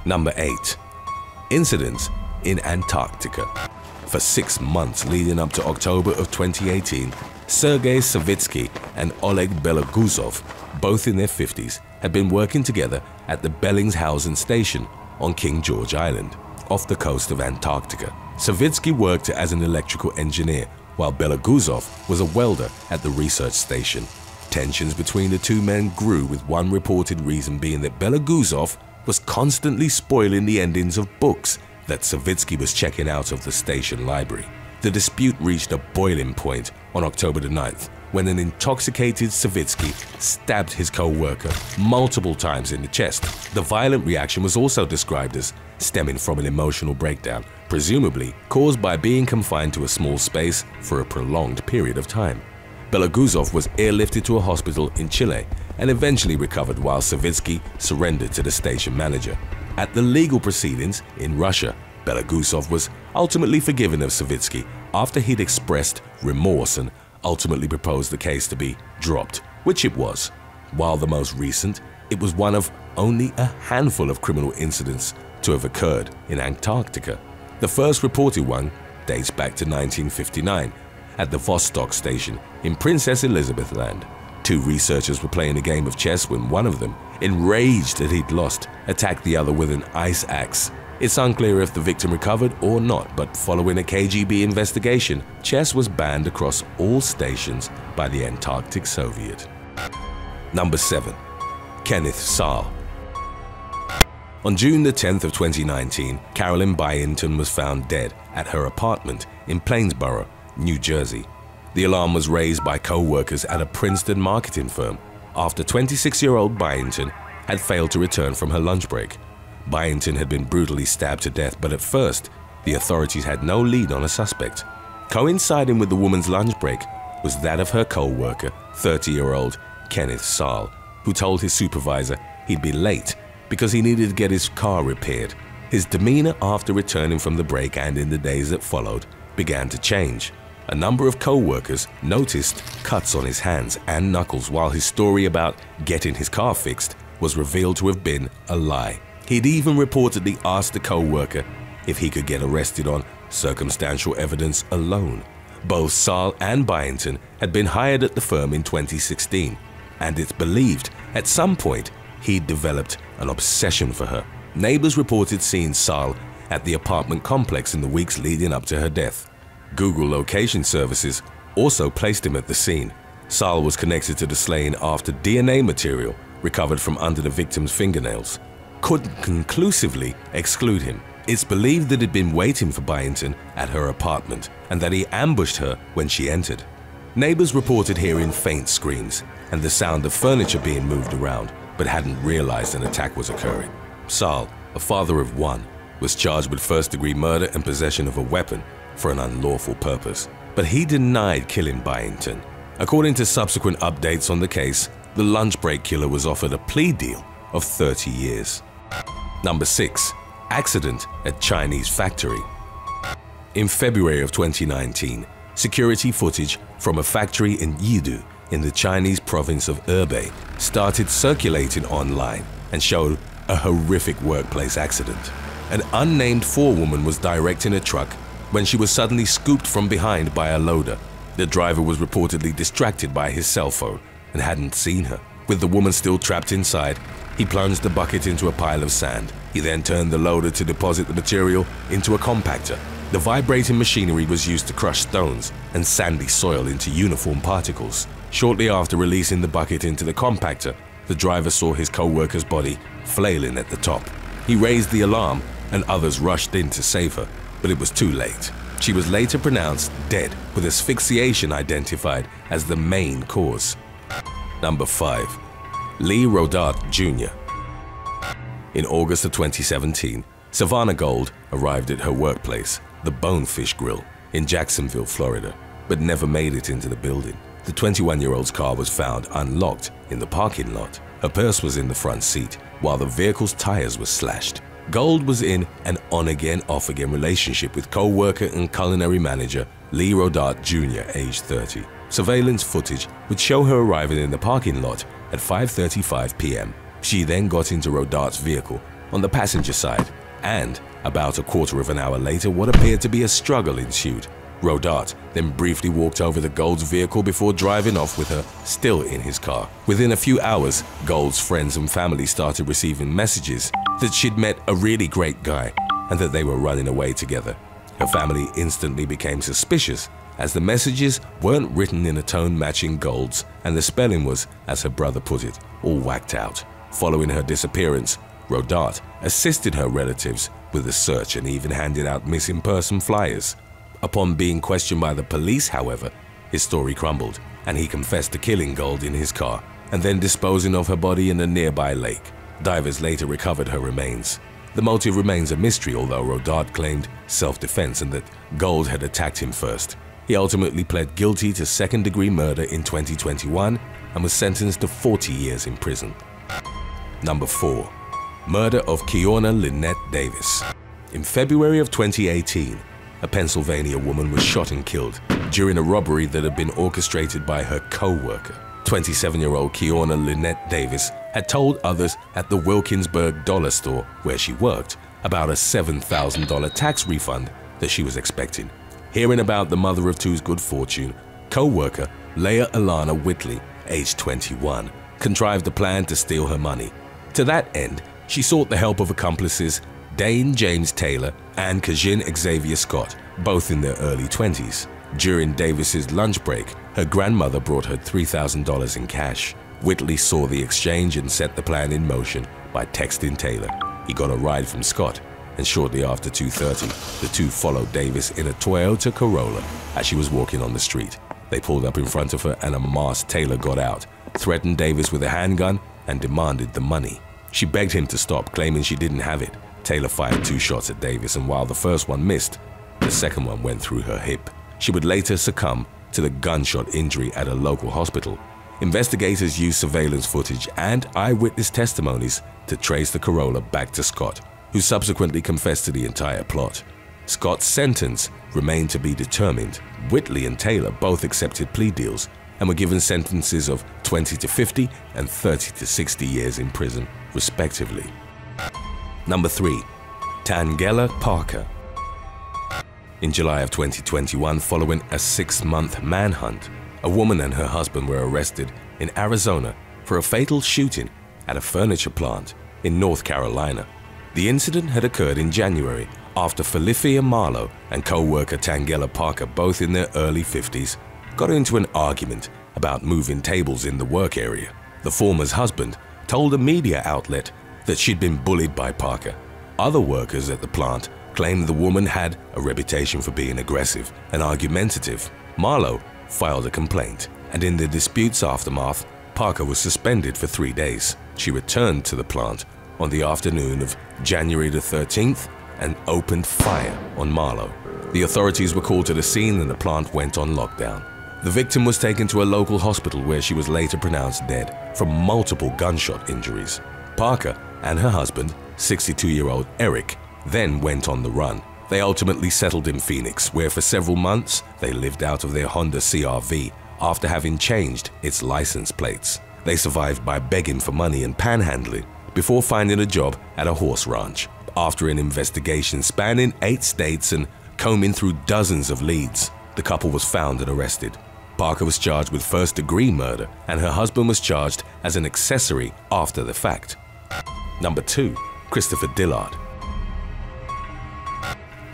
Number 8. Incidents in Antarctica. For 6 months leading up to October of 2018, Sergei Savitsky and Oleg Beloguzov, both in their 50s, had been working together at the Bellingshausen station on King George Island, off the coast of Antarctica. Savitsky worked as an electrical engineer, while Beloguzov was a welder at the research station. Tensions between the two men grew, with one reported reason being that Beloguzov was constantly spoiling the endings of books that Savitsky was checking out of the station library. The dispute reached a boiling point on October the 9th, when an intoxicated Savitsky stabbed his co-worker multiple times in the chest. The violent reaction was also described as stemming from an emotional breakdown, presumably caused by being confined to a small space for a prolonged period of time. Beloguzov was airlifted to a hospital in Chile and eventually recovered, while Savitsky surrendered to the station manager. At the legal proceedings in Russia, Beloguzov was ultimately forgiven of Savitsky after he'd expressed remorse and ultimately proposed the case to be dropped, which it was. While the most recent, it was one of only a handful of criminal incidents to have occurred in Antarctica. The first reported one dates back to 1959 at the Vostok station in Princess Elizabeth Land. Two researchers were playing a game of chess when one of them, enraged that he'd lost, attacked the other with an ice axe. It's unclear if the victim recovered or not, but following a KGB investigation, chess was banned across all stations by the Antarctic Soviet. Number 7. Kenneth Sa. On June the 10th of 2019, Carolyn Byington was found dead at her apartment in Plainsboro, New Jersey. The alarm was raised by co-workers at a Princeton marketing firm after 26-year-old Byington had failed to return from her lunch break. Byington had been brutally stabbed to death, but at first, the authorities had no lead on a suspect. Coinciding with the woman's lunch break was that of her co-worker, 30-year-old Kenneth Sa, who told his supervisor he'd be late because he needed to get his car repaired. His demeanor after returning from the break and in the days that followed began to change. A number of co-workers noticed cuts on his hands and knuckles, while his story about getting his car fixed was revealed to have been a lie. He'd even reportedly asked the co-worker if he could get arrested on circumstantial evidence alone. Both Sa and Byington had been hired at the firm in 2016, and it's believed at some point he'd developed an obsession for her. Neighbors reported seeing Sa at the apartment complex in the weeks leading up to her death. Google location services also placed him at the scene. Sa was connected to the slaying after DNA material recovered from under the victim's fingernails couldn't conclusively exclude him. It's believed that he'd been waiting for Byington at her apartment and that he ambushed her when she entered. Neighbors reported hearing faint screams and the sound of furniture being moved around, but hadn't realized an attack was occurring. Sa, a father of one, was charged with first-degree murder and possession of a weapon for an unlawful purpose, but he denied killing Byington. According to subsequent updates on the case, the lunch break killer was offered a plea deal of 30 years. Number 6. Accident at Chinese factory. In February of 2019, security footage from a factory in Yidu in the Chinese province of Hebei started circulating online and showed a horrific workplace accident. An unnamed forewoman was directing a truck when she was suddenly scooped from behind by a loader. The driver was reportedly distracted by his cell phone and hadn't seen her. With the woman still trapped inside, he plunged the bucket into a pile of sand. He then turned the loader to deposit the material into a compactor. The vibrating machinery was used to crush stones and sandy soil into uniform particles. Shortly after releasing the bucket into the compactor, the driver saw his co-worker's body flailing at the top. He raised the alarm and others rushed in to save her, but it was too late. She was later pronounced dead, with asphyxiation identified as the main cause. Number 5. Lee Rodat Jr. In August of 2017, Savannah Gold arrived at her workplace, the Bonefish Grill, in Jacksonville, Florida, but never made it into the building. The 21-year-old's car was found unlocked in the parking lot. Her purse was in the front seat, while the vehicle's tires were slashed. Gold was in an on-again, off-again relationship with co-worker and culinary manager Lee Rodat Jr., aged 30. Surveillance footage would show her arriving in the parking lot at 5:35 p.m. She then got into Rodat's vehicle on the passenger side, and about a quarter of an hour later what appeared to be a struggle ensued. Rodat then briefly walked over to Gold's vehicle before driving off with her still in his car. Within a few hours, Gold's friends and family started receiving messages that she'd met a really great guy and that they were running away together. Her family instantly became suspicious as the messages weren't written in a tone matching Gold's and the spelling was, as her brother put it, all whacked out. Following her disappearance, Rodat assisted her relatives with the search and even handed out missing person flyers. Upon being questioned by the police, however, his story crumbled and he confessed to killing Gold in his car and then disposing of her body in a nearby lake. Divers later recovered her remains. The motive remains a mystery, although Rodat claimed self-defense and that Gold had attacked him first. He ultimately pled guilty to second-degree murder in 2021 and was sentenced to 40 years in prison. Number 4. Murder of Kiona Lynette Davis. In February of 2018, a Pennsylvania woman was shot and killed during a robbery that had been orchestrated by her co-worker. 27-year-old Kiona Lynette Davis had told others at the Wilkinsburg dollar store where she worked about a $7,000 tax refund that she was expecting. Hearing about the mother of two's good fortune, co-worker Leah Alana Whitley, aged 21, contrived a plan to steal her money. To that end, she sought the help of accomplices Dane James Taylor and Kajin Xavier Scott, both in their early 20s. During Davis's lunch break, her grandmother brought her $3,000 in cash. Whitley saw the exchange and set the plan in motion by texting Taylor. He got a ride from Scott, and shortly after 2:30, the two followed Davis in a Toyota Corolla as she was walking on the street. They pulled up in front of her and a masked Taylor got out, threatened Davis with a handgun, and demanded the money. She begged him to stop, claiming she didn't have it. Taylor fired 2 shots at Davis, and while the first one missed, the second one went through her hip. She would later succumb to the gunshot injury at a local hospital. Investigators used surveillance footage and eyewitness testimonies to trace the Corolla back to Scott, who subsequently confessed to the entire plot. Scott's sentence remained to be determined. Whitley and Taylor both accepted plea deals and were given sentences of 20 to 50 and 30 to 60 years in prison, respectively. Number 3. Tangela Parker. In July of 2021, following a 6-month manhunt, a woman and her husband were arrested in Arizona for a fatal shooting at a furniture plant in North Carolina. The incident had occurred in January after Felicia Marlowe and co-worker Tangela Parker, both in their early 50s, got into an argument about moving tables in the work area. The former's husband told a media outlet that she'd been bullied by Parker. Other workers at the plant claimed the woman had a reputation for being aggressive and argumentative. Marlowe filed a complaint, and in the dispute's aftermath, Parker was suspended for 3 days. She returned to the plant on the afternoon of January the 13th and opened fire on Marlowe. The authorities were called to the scene and the plant went on lockdown. The victim was taken to a local hospital where she was later pronounced dead from multiple gunshot injuries. Parker and her husband, 62-year-old Eric, then went on the run. They ultimately settled in Phoenix, where for several months they lived out of their Honda CR-V after having changed its license plates. They survived by begging for money and panhandling before finding a job at a horse ranch. After an investigation spanning 8 states and combing through dozens of leads, the couple was found and arrested. Parker was charged with first-degree murder and her husband was charged as an accessory after the fact. Number 2. Christopher Dillard.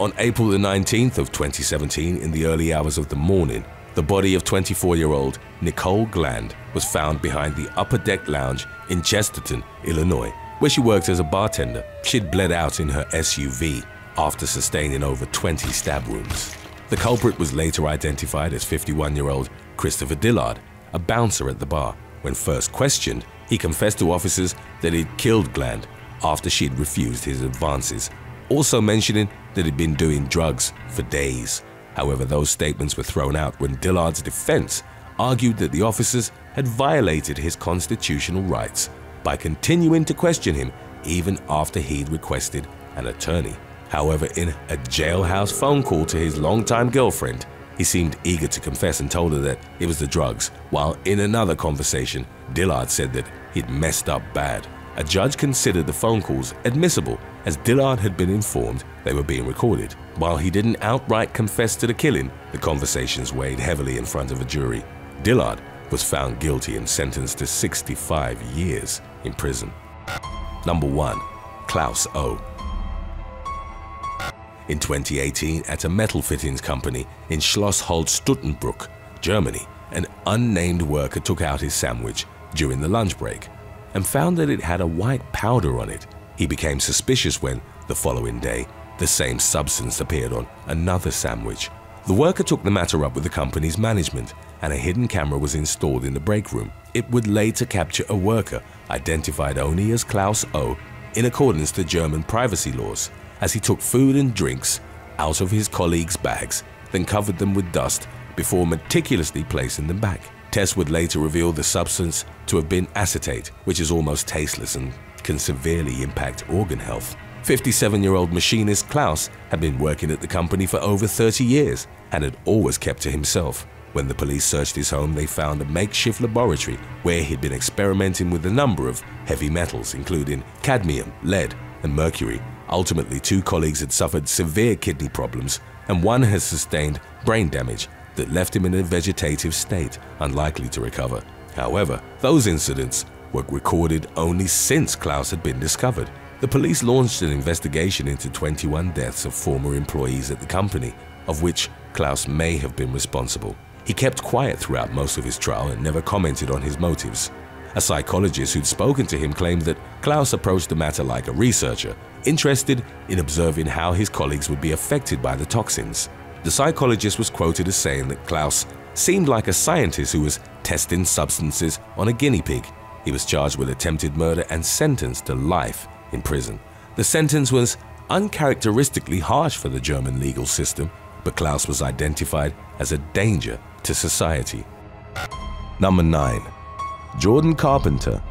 On April the 19th of 2017, in the early hours of the morning, the body of 24-year-old Nicole Gland was found behind the upper deck lounge in Chesterton, Illinois, where she worked as a bartender. She'd bled out in her SUV after sustaining over 20 stab wounds. The culprit was later identified as 51-year-old Christopher Dillard, a bouncer at the bar. When first questioned, he confessed to officers that he'd killed Gland after she'd refused his advances, also mentioning that he'd been doing drugs for days. However, those statements were thrown out when Dillard's defense argued that the officers had violated his constitutional rights by continuing to question him even after he'd requested an attorney. However, in a jailhouse phone call to his longtime girlfriend, he seemed eager to confess and told her that it was the drugs, while in another conversation, Dillard said that he'd messed up bad. A judge considered the phone calls admissible as Dillard had been informed they were being recorded. While he didn't outright confess to the killing, the conversations weighed heavily in front of a jury. Dillard was found guilty and sentenced to 65 years in prison. Number 1. Clouse O. In 2018, at a metal fittings company in Schloss Holst-Stuttenbruck, Germany, an unnamed worker took out his sandwich during the lunch break and found that it had a white powder on it. He became suspicious when, the following day, the same substance appeared on another sandwich. The worker took the matter up with the company's management, and a hidden camera was installed in the break room. It would later capture a worker, identified only as Clouse O, in accordance to German privacy laws, as he took food and drinks out of his colleagues' bags, then covered them with dust before meticulously placing them back. Tests would later reveal the substance to have been acetate, which is almost tasteless and can severely impact organ health. 57-year-old machinist Clouse had been working at the company for over 30 years and had always kept to himself. When the police searched his home, they found a makeshift laboratory where he'd been experimenting with a number of heavy metals, including cadmium, lead, and mercury. Ultimately, 2 colleagues had suffered severe kidney problems, and one has sustained brain damage that left him in a vegetative state, unlikely to recover. However, those incidents were recorded only since Clouse had been discovered. The police launched an investigation into 21 deaths of former employees at the company, of which Clouse may have been responsible. He kept quiet throughout most of his trial and never commented on his motives. A psychologist who'd spoken to him claimed that Clouse approached the matter like a researcher, interested in observing how his colleagues would be affected by the toxins. The psychologist was quoted as saying that Clouse seemed like a scientist who was testing substances on a guinea pig. He was charged with attempted murder and sentenced to life in prison. The sentence was uncharacteristically harsh for the German legal system, but Clouse was identified as a danger to society. Number 9. Jordan Carpenter.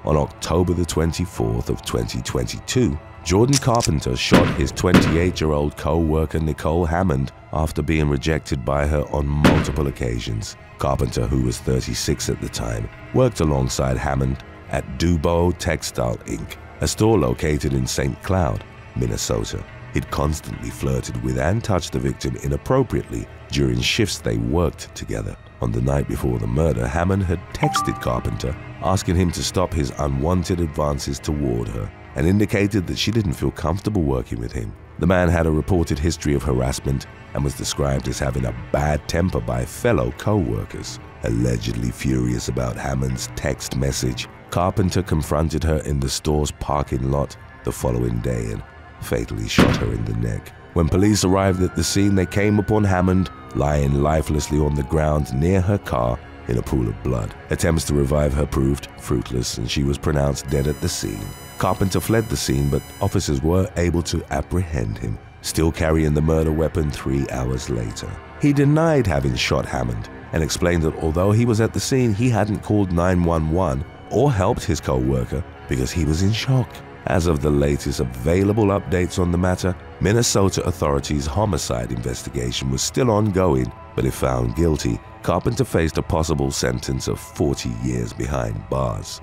On October the 24th of 2022, Jordan Carpenter shot his 28-year-old co-worker Nicole Hammond after being rejected by her on multiple occasions. Carpenter, who was 36 at the time, worked alongside Hammond at Dubois Textile Inc., a store located in St. Cloud, Minnesota. He'd constantly flirted with and touched the victim inappropriately during shifts they worked together. On the night before the murder, Hammond had texted Carpenter asking him to stop his unwanted advances toward her and indicated that she didn't feel comfortable working with him. The man had a reported history of harassment and was described as having a bad temper by fellow co-workers. Allegedly furious about Hammond's text message, Carpenter confronted her in the store's parking lot the following day and fatally shot her in the neck. When police arrived at the scene, they came upon Hammond lying lifelessly on the ground near her car in a pool of blood. Attempts to revive her proved fruitless and she was pronounced dead at the scene. Carpenter fled the scene, but officers were able to apprehend him, still carrying the murder weapon 3 hours later. He denied having shot Hammond and explained that although he was at the scene, he hadn't called 911 or helped his co-worker because he was in shock. As of the latest available updates on the matter, Minnesota authorities' homicide investigation was still ongoing, but if found guilty, Carpenter faced a possible sentence of 40 years behind bars.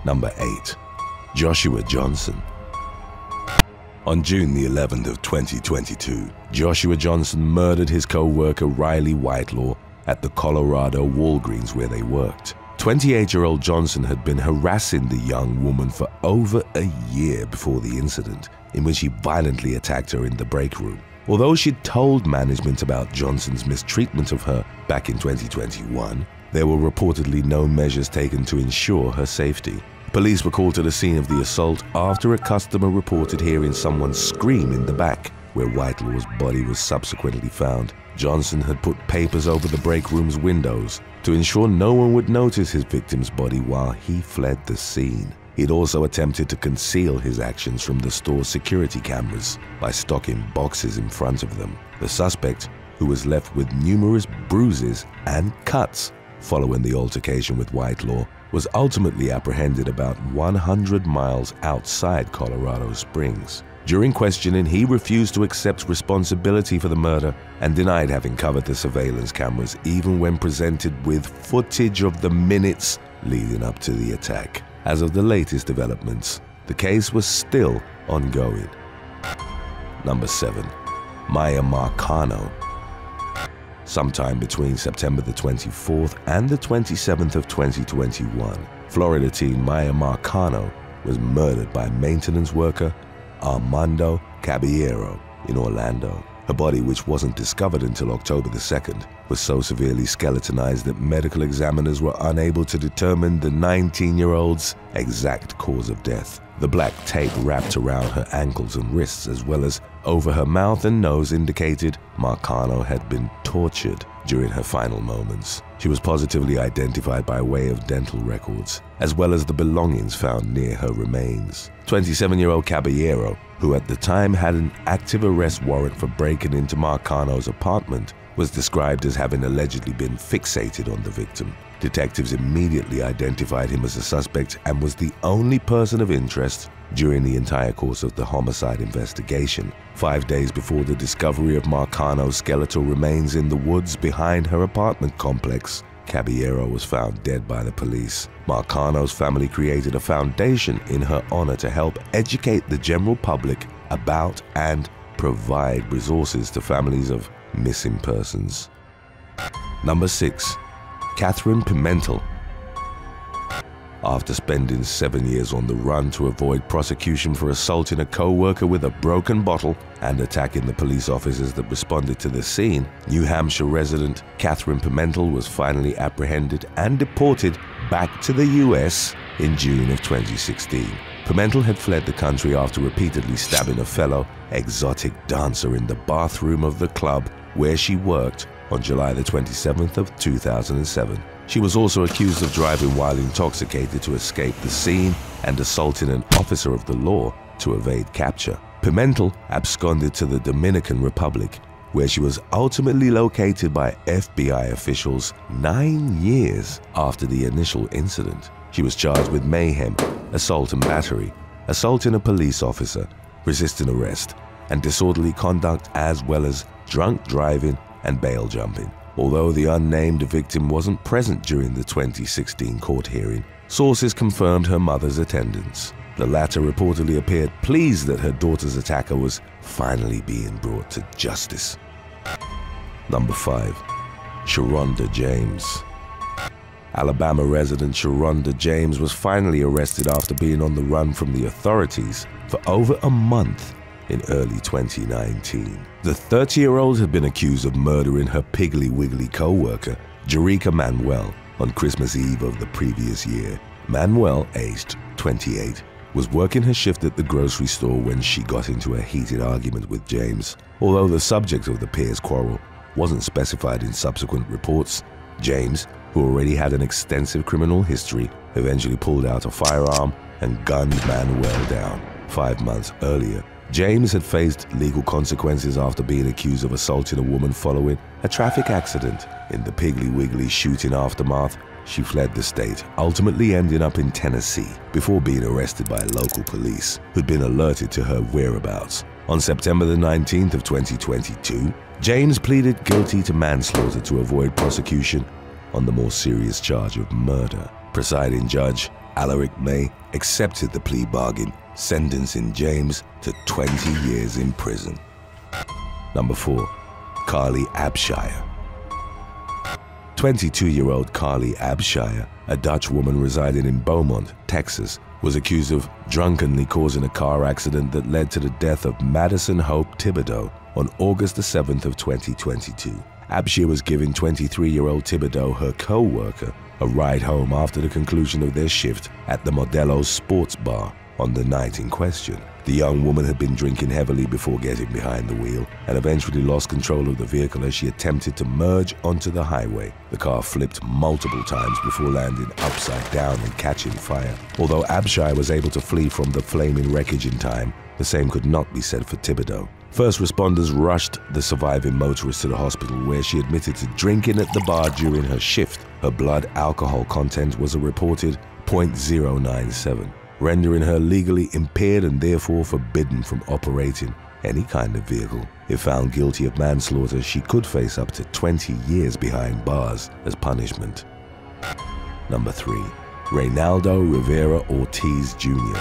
Number 8. Joshua Johnson. On June the 11th of 2022, Joshua Johnson murdered his co-worker Riley Whitelaw at the Colorado Walgreens where they worked. 28-year-old Johnson had been harassing the young woman for over a year before the incident, in which he violently attacked her in the break room. Although she'd told management about Johnson's mistreatment of her back in 2021, there were reportedly no measures taken to ensure her safety. Police were called to the scene of the assault after a customer reported hearing someone scream in the back, where Whitelaw's body was subsequently found. Johnson had put papers over the break room's windows to ensure no one would notice his victim's body while he fled the scene. He'd also attempted to conceal his actions from the store's security cameras by stocking boxes in front of them. The suspect, who was left with numerous bruises and cuts following the altercation with Whitelaw, was ultimately apprehended about 100 miles outside Colorado Springs. During questioning, he refused to accept responsibility for the murder and denied having covered the surveillance cameras even when presented with footage of the minutes leading up to the attack. as of the latest developments, the case was still ongoing. Number 7. Maya Marano. Sometime between September the 24th and the 27th of 2021, Florida teen Maya Marano was murdered by maintenance worker Armando Caballero in Orlando. Her body, which wasn't discovered until October the 2nd, was so severely skeletonized that medical examiners were unable to determine the 19-year-old's exact cause of death. The black tape wrapped around her ankles and wrists as well as over her mouth and nose indicated Marano had been tortured during her final moments. She was positively identified by way of dental records, as well as the belongings found near her remains. 27-year-old Caballero, who at the time had an active arrest warrant for breaking into Marano's apartment, was described as having allegedly been fixated on the victim. Detectives immediately identified him as a suspect and was the only person of interest during the entire course of the homicide investigation. 5 days before the discovery of Marano's skeletal remains in the woods behind her apartment complex, Caballero was found dead by the police. Marano's family created a foundation in her honor to help educate the general public about and provide resources to families of missing persons. Number 6. Catherine Pimental. After spending 7 years on the run to avoid prosecution for assaulting a co-worker with a broken bottle and attacking the police officers that responded to the scene, New Hampshire resident Catherine Pimental was finally apprehended and deported back to the US in June of 2016. Pimental had fled the country after repeatedly stabbing a fellow exotic dancer in the bathroom of the club where she worked on July the 27th of 2007. She was also accused of driving while intoxicated to escape the scene and assaulting an officer of the law to evade capture. Pimental absconded to the Dominican Republic, where she was ultimately located by FBI officials 9 years after the initial incident. She was charged with mayhem, assault and battery, assaulting a police officer, resisting arrest, and disorderly conduct, as well as drunk driving and bail jumping. Although the unnamed victim wasn't present during the 2016 court hearing, sources confirmed her mother's attendance. The latter reportedly appeared pleased that her daughter's attacker was finally being brought to justice. Number 5. Shironda James. Alabama resident Shironda James was finally arrested after being on the run from the authorities for over a month in early 2019. The 30-year-old had been accused of murdering her Piggly Wiggly co-worker, Jerica Manuel, on Christmas Eve of the previous year. Manuel, aged 28, was working her shift at the grocery store when she got into a heated argument with James. Although the subject of the pair's quarrel wasn't specified in subsequent reports, James, who already had an extensive criminal history, eventually pulled out a firearm and gunned Manuel down. 5 months earlier, James had faced legal consequences after being accused of assaulting a woman following a traffic accident. In the Piggly Wiggly shooting aftermath, she fled the state, ultimately ending up in Tennessee before being arrested by local police, who'd been alerted to her whereabouts. On September the 19th of 2022, James pleaded guilty to manslaughter to avoid prosecution on the more serious charge of murder. Presiding Judge Alaric May accepted the plea bargain, sentencing James to 20 years in prison. Number 4. Carly Abshire. 22-year-old Carly Abshire, a Dutch woman residing in Beaumont, Texas, was accused of drunkenly causing a car accident that led to the death of Madison Hope Thibodeau on August the 7th of 2022. Abshire was giving 23-year-old Thibodeau, her co-worker, a ride home after the conclusion of their shift at the Modelo's Sports Bar on the night in question. The young woman had been drinking heavily before getting behind the wheel and eventually lost control of the vehicle as she attempted to merge onto the highway. The car flipped multiple times before landing upside down and catching fire. Although Abshire was able to flee from the flaming wreckage in time, the same could not be said for Thibodeau. First responders rushed the surviving motorist to the hospital, where she admitted to drinking at the bar during her shift. Her blood alcohol content was a reported 0.097. rendering her legally impaired and therefore forbidden from operating any kind of vehicle. If found guilty of manslaughter, she could face up to 20 years behind bars as punishment. Number 3. Raldo Rivera Ortiz Jr.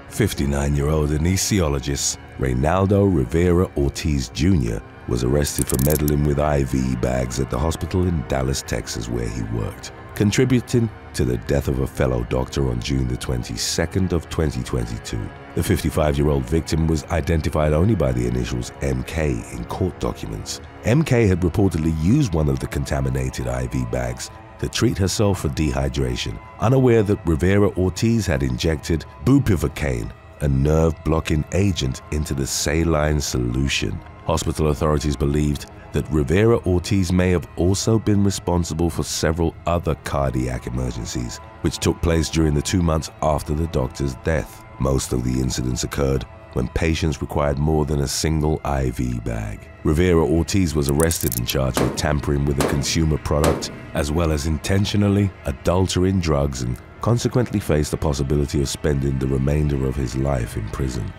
59-year-old anesthesiologist Raldo Rivera Ortiz Jr. was arrested for meddling with IV bags at the hospital in Dallas, Texas, where he worked, contributing to the death of a fellow doctor on June the 22nd of 2022. The 55-year-old victim was identified only by the initials MK in court documents. MK had reportedly used one of the contaminated IV bags to treat herself for dehydration, unaware that Rivera Ortiz had injected bupivacaine, a nerve-blocking agent, into the saline solution. Hospital authorities believed that Rivera Ortiz may have also been responsible for several other cardiac emergencies, which took place during the 2 months after the doctor's death. Most of the incidents occurred when patients required more than a single IV bag. Rivera Ortiz was arrested and charged with tampering with a consumer product, as well as intentionally adulterating drugs, and consequently faced the possibility of spending the remainder of his life in prison.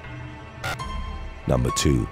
Number 2.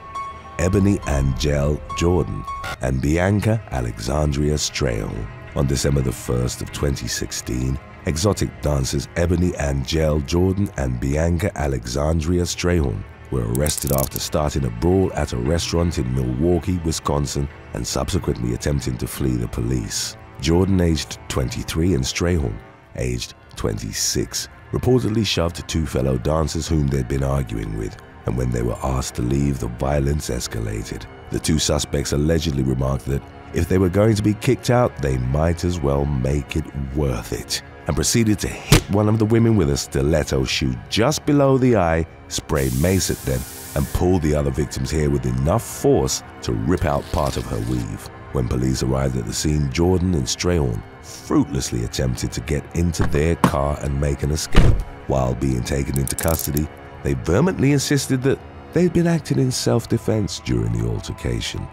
Ebony Angel Jordan and Bianca Alexandria Strayhorn. On December the 1st of 2016, exotic dancers Ebony Angel Jordan and Bianca Alexandria Strayhorn were arrested after starting a brawl at a restaurant in Milwaukee, Wisconsin, and subsequently attempting to flee the police. Jordan, aged 23, and Strayhorn, aged 26, reportedly shoved 2 fellow dancers whom they'd been arguing with, and when they were asked to leave, the violence escalated. The 2 suspects allegedly remarked that if they were going to be kicked out, they might as well make it worth it, and proceeded to hit one of the women with a stiletto shoe just below the eye, spray mace at them, and pull the other victim's hair with enough force to rip out part of her weave. When police arrived at the scene, Jordan and Strayhorn fruitlessly attempted to get into their car and make an escape. While being taken into custody, they vehemently insisted that they'd been acting in self-defense during the altercation.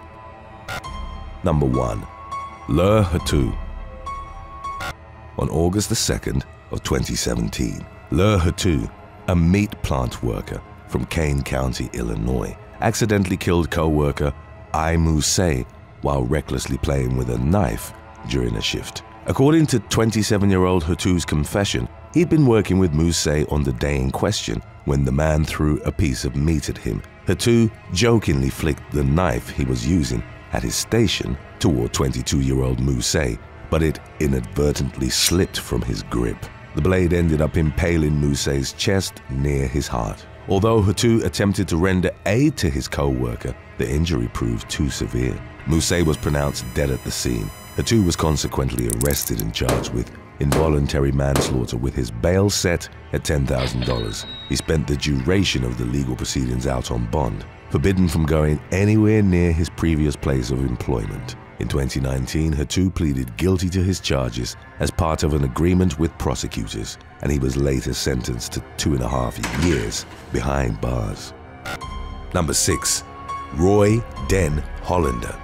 Number 1. Le Hatu. On August the 2nd of 2017, Le Hatu, a meat plant worker from Kane County, Illinois, accidentally killed co-worker I Muse while recklessly playing with a knife during a shift. According to 27-year-old Hatu's confession, he'd been working with Muse on the day in question when the man threw a piece of meat at him. Hatu jokingly flicked the knife he was using at his station toward 22-year-old Muse, but it inadvertently slipped from his grip. The blade ended up impaling Muse's chest near his heart. Although Hatu attempted to render aid to his co-worker, the injury proved too severe. Muse was pronounced dead at the scene. Hatu was consequently arrested and charged with involuntary manslaughter with his bail set at $10,000. He spent the duration of the legal proceedings out on bond, forbidden from going anywhere near his previous place of employment. In 2019, Hatu pleaded guilty to his charges as part of an agreement with prosecutors, and he was later sentenced to 2.5 years behind bars. Number 6. Roy Den Hollander.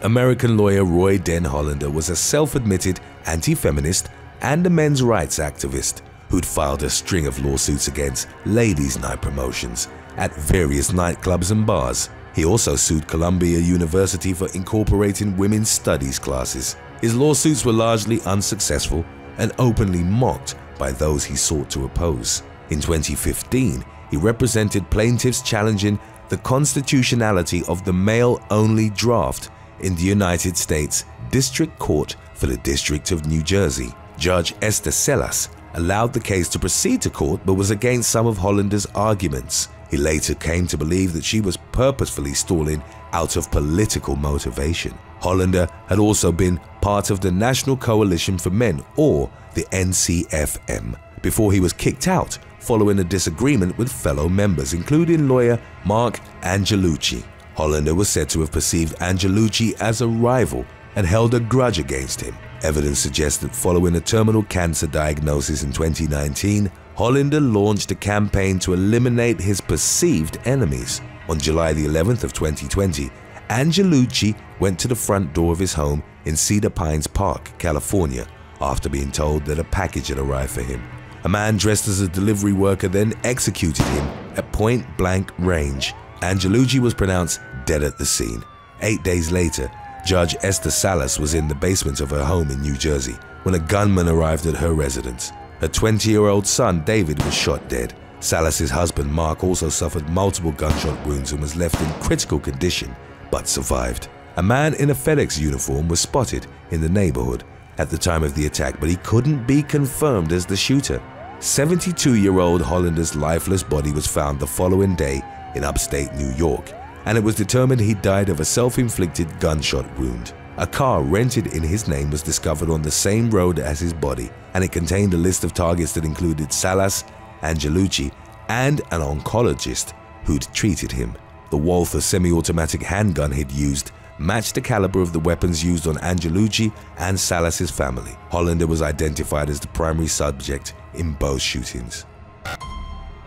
American lawyer Roy Den Hollander was a self-admitted anti-feminist and a men's rights activist who'd filed a string of lawsuits against ladies' night promotions at various nightclubs and bars. He also sued Columbia University for incorporating women's studies classes. His lawsuits were largely unsuccessful and openly mocked by those he sought to oppose. In 2015, he represented plaintiffs challenging the constitutionality of the male-only draft in the United States District Court for the District of New Jersey. Judge Esther Celas allowed the case to proceed to court but was against some of Hollander's arguments. He later came to believe that she was purposefully stalling out of political motivation. Hollander had also been part of the National Coalition for Men, or the NCFM, before he was kicked out following a disagreement with fellow members, including lawyer Mark Angelucci. Hollander was said to have perceived Angelucci as a rival and held a grudge against him. Evidence suggests that following a terminal cancer diagnosis in 2019, Hollander launched a campaign to eliminate his perceived enemies. On July the 11th of 2020, Angelucci went to the front door of his home in Cedar Pines Park, California, after being told that a package had arrived for him. A man dressed as a delivery worker then executed him at point-blank range. Angelucci was pronounced dead at the scene. 8 days later, Judge Esther Salas was in the basement of her home in New Jersey when a gunman arrived at her residence. Her 20-year-old son, David, was shot dead. Salas's husband, Mark, also suffered multiple gunshot wounds and was left in critical condition, but survived. A man in a FedEx uniform was spotted in the neighborhood at the time of the attack, but he couldn't be confirmed as the shooter. 72-year-old Hollander's lifeless body was found the following day in upstate New York, and it was determined he died of a self-inflicted gunshot wound. A car rented in his name was discovered on the same road as his body, and it contained a list of targets that included Salas, Angelucci, and an oncologist who'd treated him. The Walther semi-automatic handgun he'd used matched the caliber of the weapons used on Angelucci and Salas's family. Hollander was identified as the primary subject in both shootings.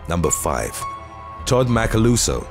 Number 5. Todd Macaluso.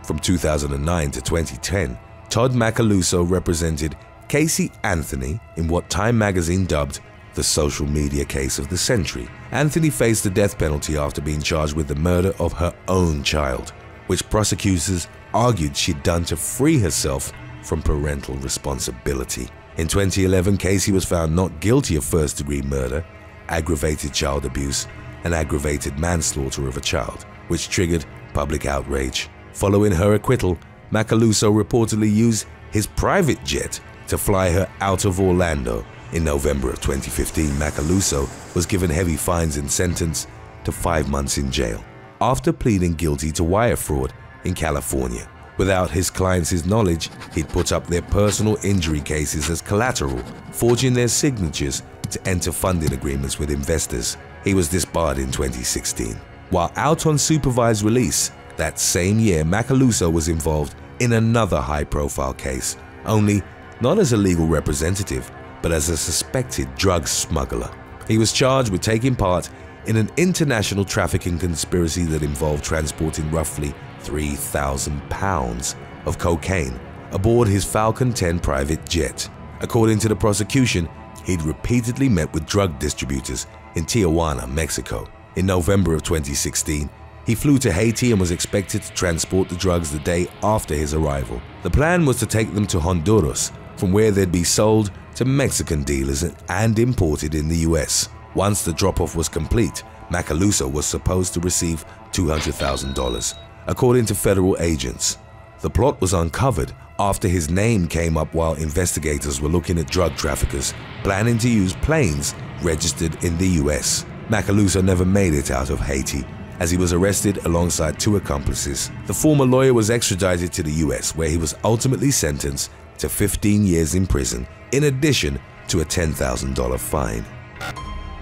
From 2009 to 2010, Todd Macaluso represented Casey Anthony in what Time magazine dubbed the social media case of the century. Anthony faced the death penalty after being charged with the murder of her own child, which prosecutors argued she'd done to free herself from parental responsibility. In 2011, Casey was found not guilty of first-degree murder, aggravated child abuse, and aggravated manslaughter of a child, which triggered public outrage. Following her acquittal, Macaluso reportedly used his private jet to fly her out of Orlando. In November of 2015, Macaluso was given heavy fines and sentenced to 5 months in jail after pleading guilty to wire fraud in California. Without his clients' knowledge, he'd put up their personal injury cases as collateral, forging their signatures to enter funding agreements with investors. He was disbarred in 2016. While out on supervised release that same year, Macaluso was involved in another high-profile case, only not as a legal representative, but as a suspected drug smuggler. He was charged with taking part in an international trafficking conspiracy that involved transporting roughly 3,000 pounds of cocaine aboard his Falcon 10 private jet. According to the prosecution, he'd repeatedly met with drug distributors in Tijuana, Mexico. In November of 2016, he flew to Haiti and was expected to transport the drugs the day after his arrival. The plan was to take them to Honduras, from where they'd be sold to Mexican dealers and imported in the US. Once the drop-off was complete, Macaluso was supposed to receive $200,000, according to federal agents. The plot was uncovered after his name came up while investigators were looking at drug traffickers planning to use planes registered in the US. Macaluso never made it out of Haiti, as he was arrested alongside 2 accomplices. The former lawyer was extradited to the US, where he was ultimately sentenced to 15 years in prison, in addition to a $10,000 fine.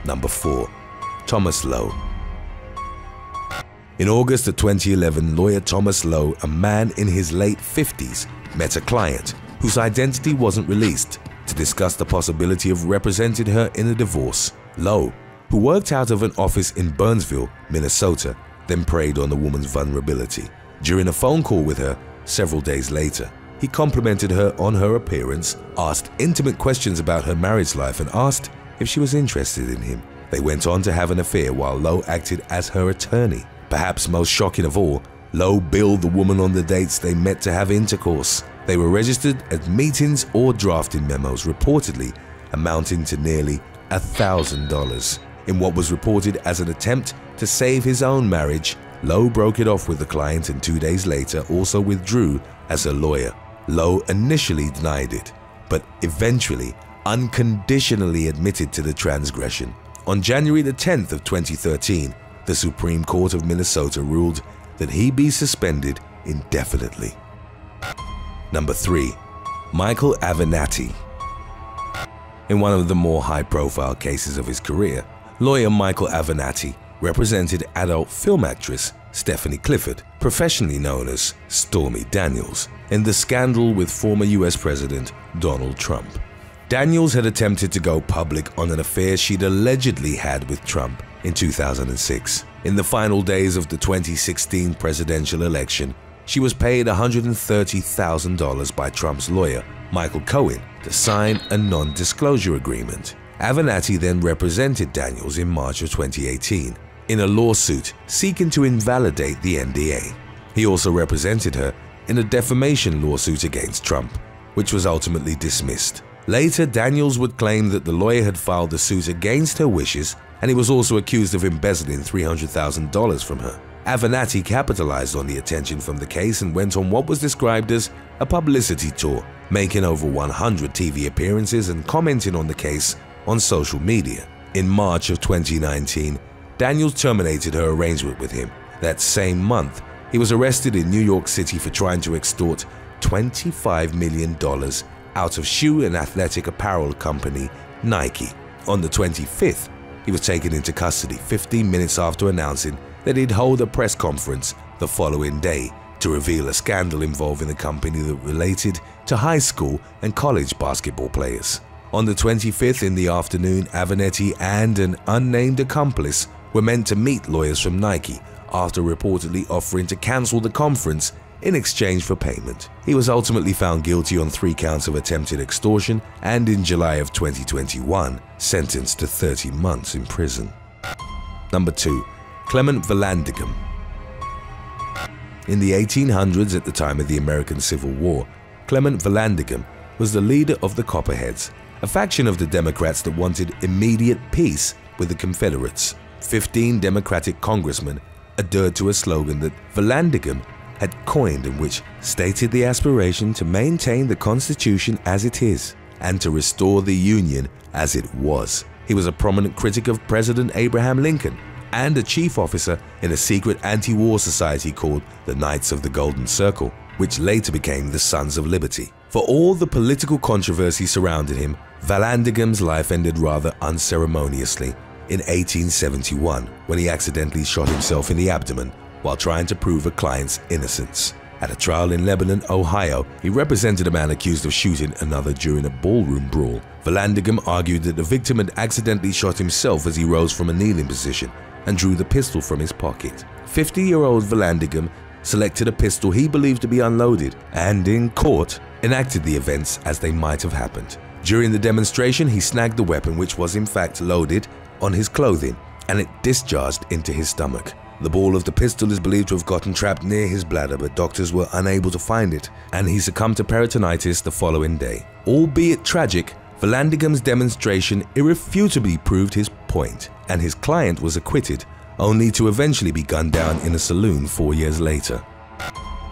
Number 4. Thomas Lowe. In August of 2011, lawyer Thomas Lowe, a man in his late 50s, met a client whose identity wasn't released to discuss the possibility of representing her in a divorce. Lowe, who worked out of an office in Burnsville, Minnesota, then preyed on the woman's vulnerability. During a phone call with her several days later, he complimented her on her appearance, asked intimate questions about her marriage life, and asked if she was interested in him. They went on to have an affair while Lowe acted as her attorney. Perhaps most shocking of all, Lowe billed the woman on the dates they met to have intercourse. They were registered as meetings or drafting memos, reportedly amounting to nearly $1,000. In what was reported as an attempt to save his own marriage, Lowe broke it off with the client and 2 days later also withdrew as a lawyer. Lowe initially denied it, but eventually unconditionally admitted to the transgression. On January the 10th of 2013, the Supreme Court of Minnesota ruled that he be suspended indefinitely. Number 3. Michael Avanatti. In one of the more high-profile cases of his career, lawyer Michael Avanatti represented adult film actress Stephanie Clifford, professionally known as Stormy Daniels, in the scandal with former US President Donald Trump. Daniels had attempted to go public on an affair she'd allegedly had with Trump in 2006. In the final days of the 2016 presidential election, she was paid $130,000 by Trump's lawyer, Michael Cohen, to sign a non-disclosure agreement. Avanatti then represented Daniels in March of 2018 in a lawsuit seeking to invalidate the NDA. He also represented her in a defamation lawsuit against Trump, which was ultimately dismissed. Later, Daniels would claim that the lawyer had filed the suit against her wishes, and he was also accused of embezzling $300,000 from her. Avanatti capitalized on the attention from the case and went on what was described as a publicity tour, making over 100 TV appearances and commenting on the case on social media. In March of 2019, Daniels terminated her arrangement with him. That same month, he was arrested in New York City for trying to extort $25 million out of shoe and athletic apparel company Nike. On the 25th, he was taken into custody 15 minutes after announcing that he'd hold a press conference the following day to reveal a scandal involving the company that related to high school and college basketball players. On the 25th in the afternoon, Avanatti and an unnamed accomplice were meant to meet lawyers from Nike after reportedly offering to cancel the conference in exchange for payment. He was ultimately found guilty on 3 counts of attempted extortion and in July of 2021 sentenced to 30 months in prison. Number 2. Clement VanDam. In the 1800s, at the time of the American Civil War, Clement VanDam was the leader of the Copperheads, a faction of the Democrats that wanted immediate peace with the Confederates. 15 Democratic congressmen adhered to a slogan that VanDam had coined, in which stated the aspiration to maintain the Constitution as it is and to restore the Union as it was. He was a prominent critic of President Abraham Lincoln and a chief officer in a secret anti-war society called the Knights of the Golden Circle, which later became the Sons of Liberty. For all the political controversy surrounding him, VanDam's life ended rather unceremoniously in 1871 when he accidentally shot himself in the abdomen while trying to prove a client's innocence. At a trial in Lebanon, Ohio, he represented a man accused of shooting another during a ballroom brawl. VanDam argued that the victim had accidentally shot himself as he rose from a kneeling position and drew the pistol from his pocket. 50-year-old VanDam selected a pistol he believed to be unloaded and, in court, enacted the events as they might have happened. During the demonstration, he snagged the weapon, which was in fact loaded, on his clothing, and it discharged into his stomach. The ball of the pistol is believed to have gotten trapped near his bladder, but doctors were unable to find it, and he succumbed to peritonitis the following day. Albeit tragic, VanDam's demonstration irrefutably proved his point, and his client was acquitted, only to eventually be gunned down in a saloon 4 years later.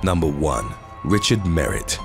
Number 1. Richard Merritt.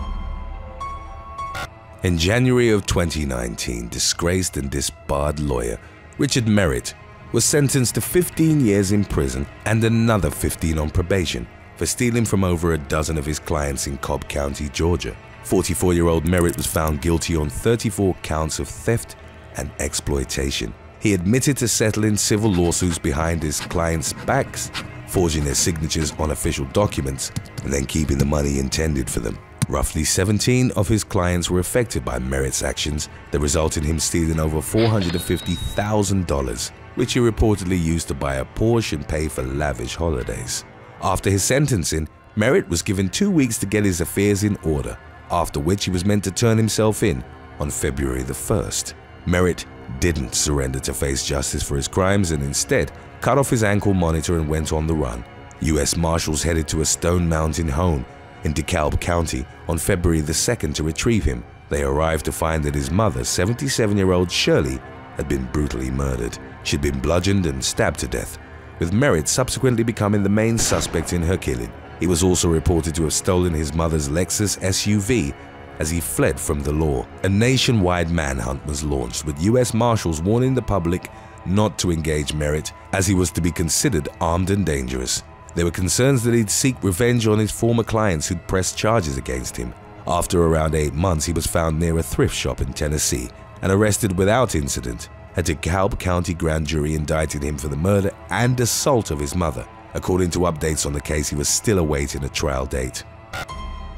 In January of 2019, disgraced and disbarred lawyer Richard Merritt was sentenced to 15 years in prison and another 15 on probation for stealing from over a dozen of his clients in Cobb County, Georgia. 44-year-old Merritt was found guilty on 34 counts of theft and exploitation. He admitted to settling civil lawsuits behind his clients' backs, forging their signatures on official documents, and then keeping the money intended for them. Roughly 17 of his clients were affected by Merritt's actions that resulted in him stealing over $450,000, which he reportedly used to buy a Porsche and pay for lavish holidays. After his sentencing, Merritt was given 2 weeks to get his affairs in order, after which he was meant to turn himself in on February the 1st. Merritt didn't surrender to face justice for his crimes and instead cut off his ankle monitor and went on the run. U.S. Marshals headed to a Stone Mountain home in DeKalb County on February the 2nd to retrieve him. They arrived to find that his mother, 77-year-old Shirley, had been brutally murdered. She'd been bludgeoned and stabbed to death, with Merritt subsequently becoming the main suspect in her killing. He was also reported to have stolen his mother's Lexus SUV as he fled from the law. A nationwide manhunt was launched, with U.S. Marshals warning the public not to engage Merritt as he was to be considered armed and dangerous. There were concerns that he'd seek revenge on his former clients who'd pressed charges against him. After around 8 months, he was found near a thrift shop in Tennessee and arrested without incident. A DeKalb County grand jury indicted him for the murder and assault of his mother. According to updates on the case, he was still awaiting a trial date.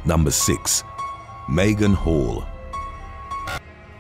Number 6. Megan Hall.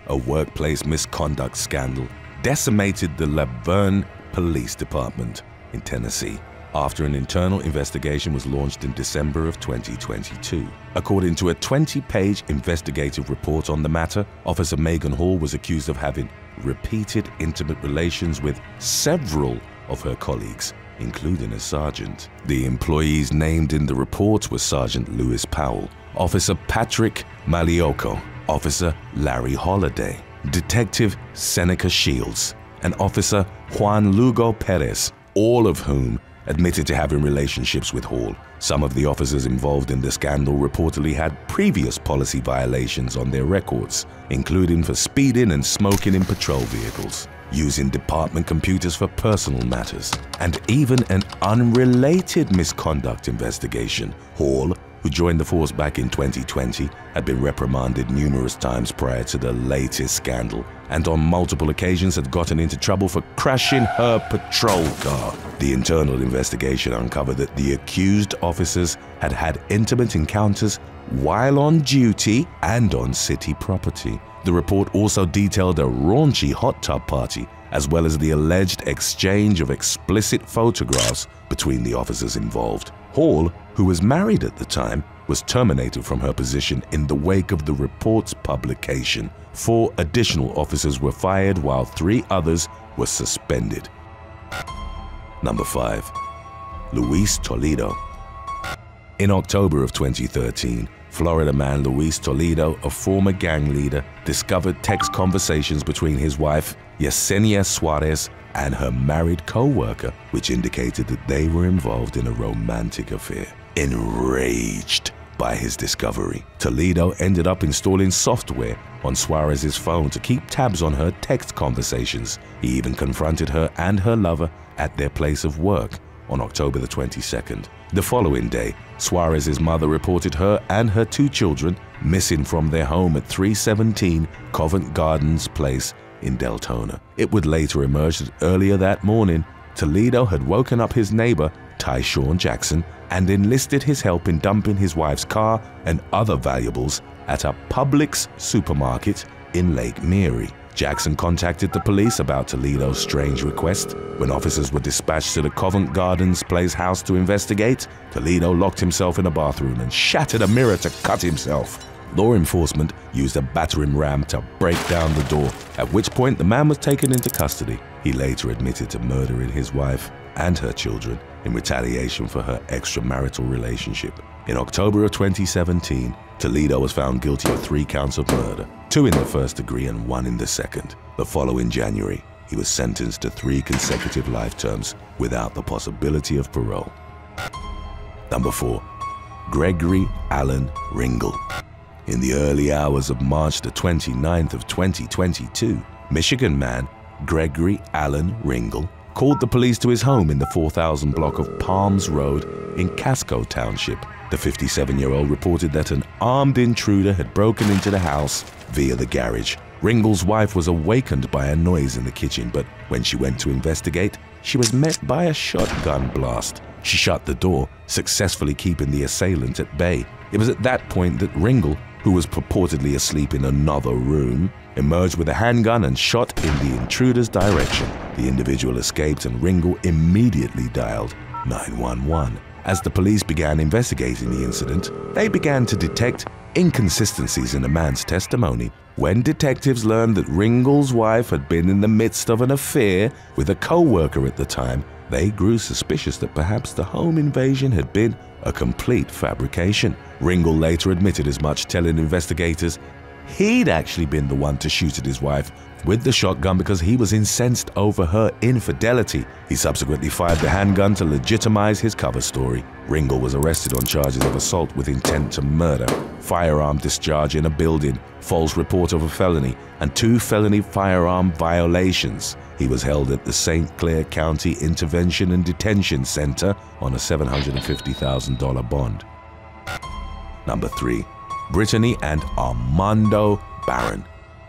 A workplace misconduct scandal decimated the Laverne Police Department in Tennessee after an internal investigation was launched in December of 2022. According to a 20-page investigative report on the matter, Officer Megan Hall was accused of having repeated intimate relations with several of her colleagues, including a sergeant. The employees named in the report were Sergeant Lewis Powell, Officer Patrick Malioco, Officer Larry Holliday, Detective Seneca Shields, and Officer Juan Lugo Perez, all of whom admitted to having relationships with Hall. Some of the officers involved in the scandal reportedly had previous policy violations on their records, including for speeding and smoking in patrol vehicles, using department computers for personal matters, and even an unrelated misconduct investigation. Hall, who joined the force back in 2020, had been reprimanded numerous times prior to the latest scandal, and on multiple occasions had gotten into trouble for crashing her patrol car. The internal investigation uncovered that the accused officers had had intimate encounters while on duty and on city property. The report also detailed a raunchy hot tub party, as well as the alleged exchange of explicit photographs between the officers involved. Hall, who was married at the time, was terminated from her position in the wake of the report's publication. 4 additional officers were fired while 3 others were suspended. Number 5. Luis Toledo. In October of 2013, Florida man Luis Toledo, a former gang leader, discovered text conversations between his wife, Yesenia Suarez, and her married co-worker, which indicated that they were involved in a romantic affair. Enraged by his discovery, Toledo ended up installing software on Suarez's phone to keep tabs on her text conversations. He even confronted her and her lover at their place of work on October the 22nd. The following day, Suarez's mother reported her and her 2 children missing from their home at 317 Covent Gardens Place in Deltona. It would later emerge that earlier that morning, Toledo had woken up his neighbor, Tyshawn Jackson, and enlisted his help in dumping his wife's car and other valuables at a Publix supermarket in Lake Mary. Jackson contacted the police about Toledo's strange request. When officers were dispatched to the Covent Gardens Place house to investigate, Toledo locked himself in a bathroom and shattered a mirror to cut himself. Law enforcement used a battering ram to break down the door, at which point the man was taken into custody. He later admitted to murdering his wife and her children in retaliation for her extramarital relationship. In October of 2017, Toledo was found guilty of 3 counts of murder, 2 in the first degree and 1 in the second. The following January, he was sentenced to 3 consecutive life terms without the possibility of parole. Number 4. Gregory Allen Ringle. In the early hours of March the 29th of 2022, Michigan man Gregory Allen Ringle called the police to his home in the 4000 block of Palms Road in Casco Township. The 57-year-old reported that an armed intruder had broken into the house via the garage. Ringle's wife was awakened by a noise in the kitchen, but when she went to investigate, she was met by a shotgun blast. She shut the door, successfully keeping the assailant at bay. It was at that point that Ringle, who was purportedly asleep in another room, emerged with a handgun and shot in the intruder's direction. The individual escaped and Ringle immediately dialed 911. As the police began investigating the incident, they began to detect inconsistencies in the man's testimony. When detectives learned that Ringle's wife had been in the midst of an affair with a co-worker at the time, they grew suspicious that perhaps the home invasion had been a complete fabrication. Ringle later admitted as much, telling investigators he'd actually been the one to shoot at his wife with the shotgun because he was incensed over her infidelity. He subsequently fired the handgun to legitimize his cover story. Ringle was arrested on charges of assault with intent to murder, firearm discharge in a building, false report of a felony, and 2 felony firearm violations. He was held at the St. Clair County Intervention and Detention Center on a $750,000 bond. Number 3. Britany and Armando Barron.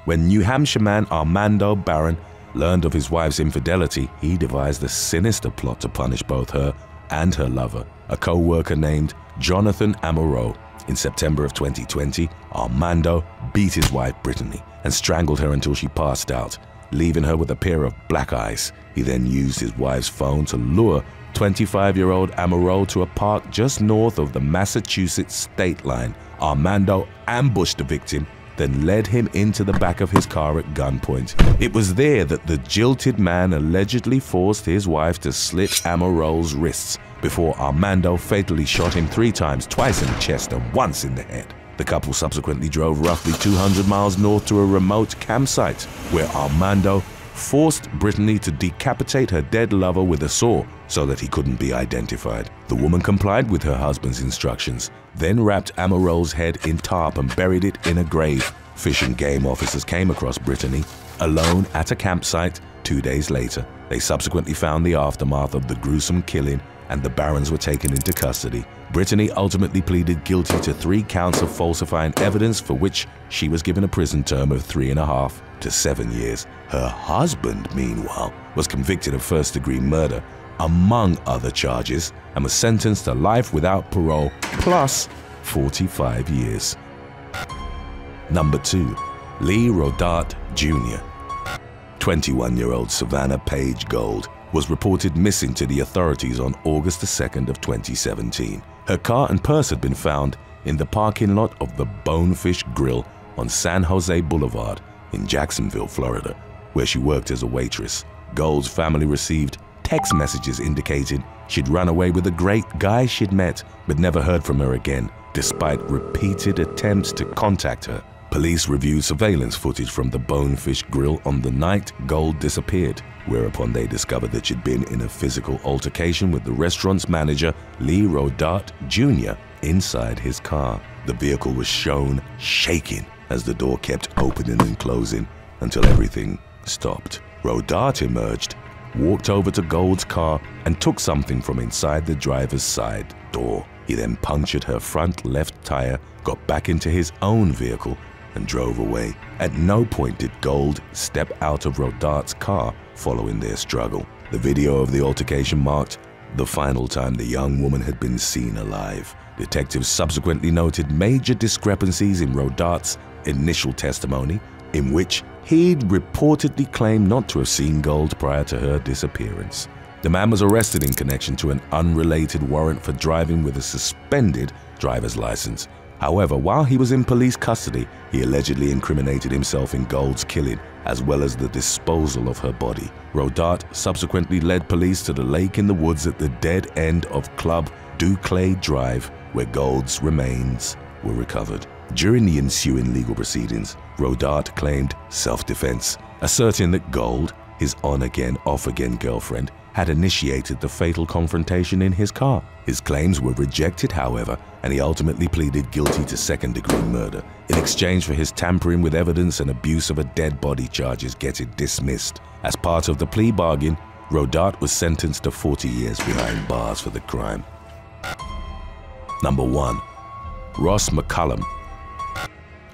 When New Hampshire man Armando Barron learned of his wife's infidelity, he devised a sinister plot to punish both her and her lover, a co-worker named Jonathan Amaro. In September of 2020, Armando beat his wife Britany and strangled her until she passed out, leaving her with a pair of black eyes. He then used his wife's phone to lure 25-year-old Amaro to a park just north of the Massachusetts state line. Armando ambushed the victim, then led him into the back of his car at gunpoint. It was there that the jilted man allegedly forced his wife to slit Amaro's wrists before Armando fatally shot him 3 times, twice in the chest and once in the head. The couple subsequently drove roughly 200 miles north to a remote campsite where Armando forced Britany to decapitate her dead lover with a saw so that he couldn't be identified. The woman complied with her husband's instructions, then wrapped Amaro's head in tarp and buried it in a grave. Fish and Game officers came across Britany alone at a campsite 2 days later. They subsequently found the aftermath of the gruesome killing, and the Barons were taken into custody. Britany ultimately pleaded guilty to 3 counts of falsifying evidence, for which she was given a prison term of 3.5 to 7 years. Her husband, meanwhile, was convicted of first-degree murder, among other charges, and was sentenced to life without parole plus 45 years. Number 2. Lee Rodat Jr. 21-year-old Savannah Paige Gold was reported missing to the authorities on August 2nd of 2017. Her car and purse had been found in the parking lot of the Bonefish Grill on San Jose Boulevard in Jacksonville, Florida, where she worked as a waitress. Gold's family received text messages indicating she'd run away with a great guy she'd met, but never heard from her again, despite repeated attempts to contact her. Police reviewed surveillance footage from the Bonefish Grill on the night Gold disappeared, whereupon they discovered that she'd been in a physical altercation with the restaurant's manager, Lee Rodat Jr., inside his car. The vehicle was shown shaking as the door kept opening and closing until everything stopped. Rodat emerged, walked over to Gold's car, and took something from inside the driver's side door. He then punctured her front left tire, got back into his own vehicle, and drove away. At no point did Gold step out of Rodat's car following their struggle. The video of the altercation marked the final time the young woman had been seen alive. Detectives subsequently noted major discrepancies in Rodat's initial testimony, in which he'd reportedly claimed not to have seen Gold prior to her disappearance. The man was arrested in connection to an unrelated warrant for driving with a suspended driver's license. However, while he was in police custody, he allegedly incriminated himself in Gold's killing, as well as the disposal of her body. Rodat subsequently led police to the lake in the woods at the dead end of Club Duclay Drive, where Gold's remains were recovered. During the ensuing legal proceedings, Rodat claimed self-defense, asserting that Gold, his on-again, off-again girlfriend, had initiated the fatal confrontation in his car. His claims were rejected, however, and he ultimately pleaded guilty to second-degree murder. In exchange for his tampering with evidence and abuse of a dead body charges getting dismissed. As part of the plea bargain, Rodat was sentenced to 40 years behind bars for the crime. Number 1. Ross McCullum.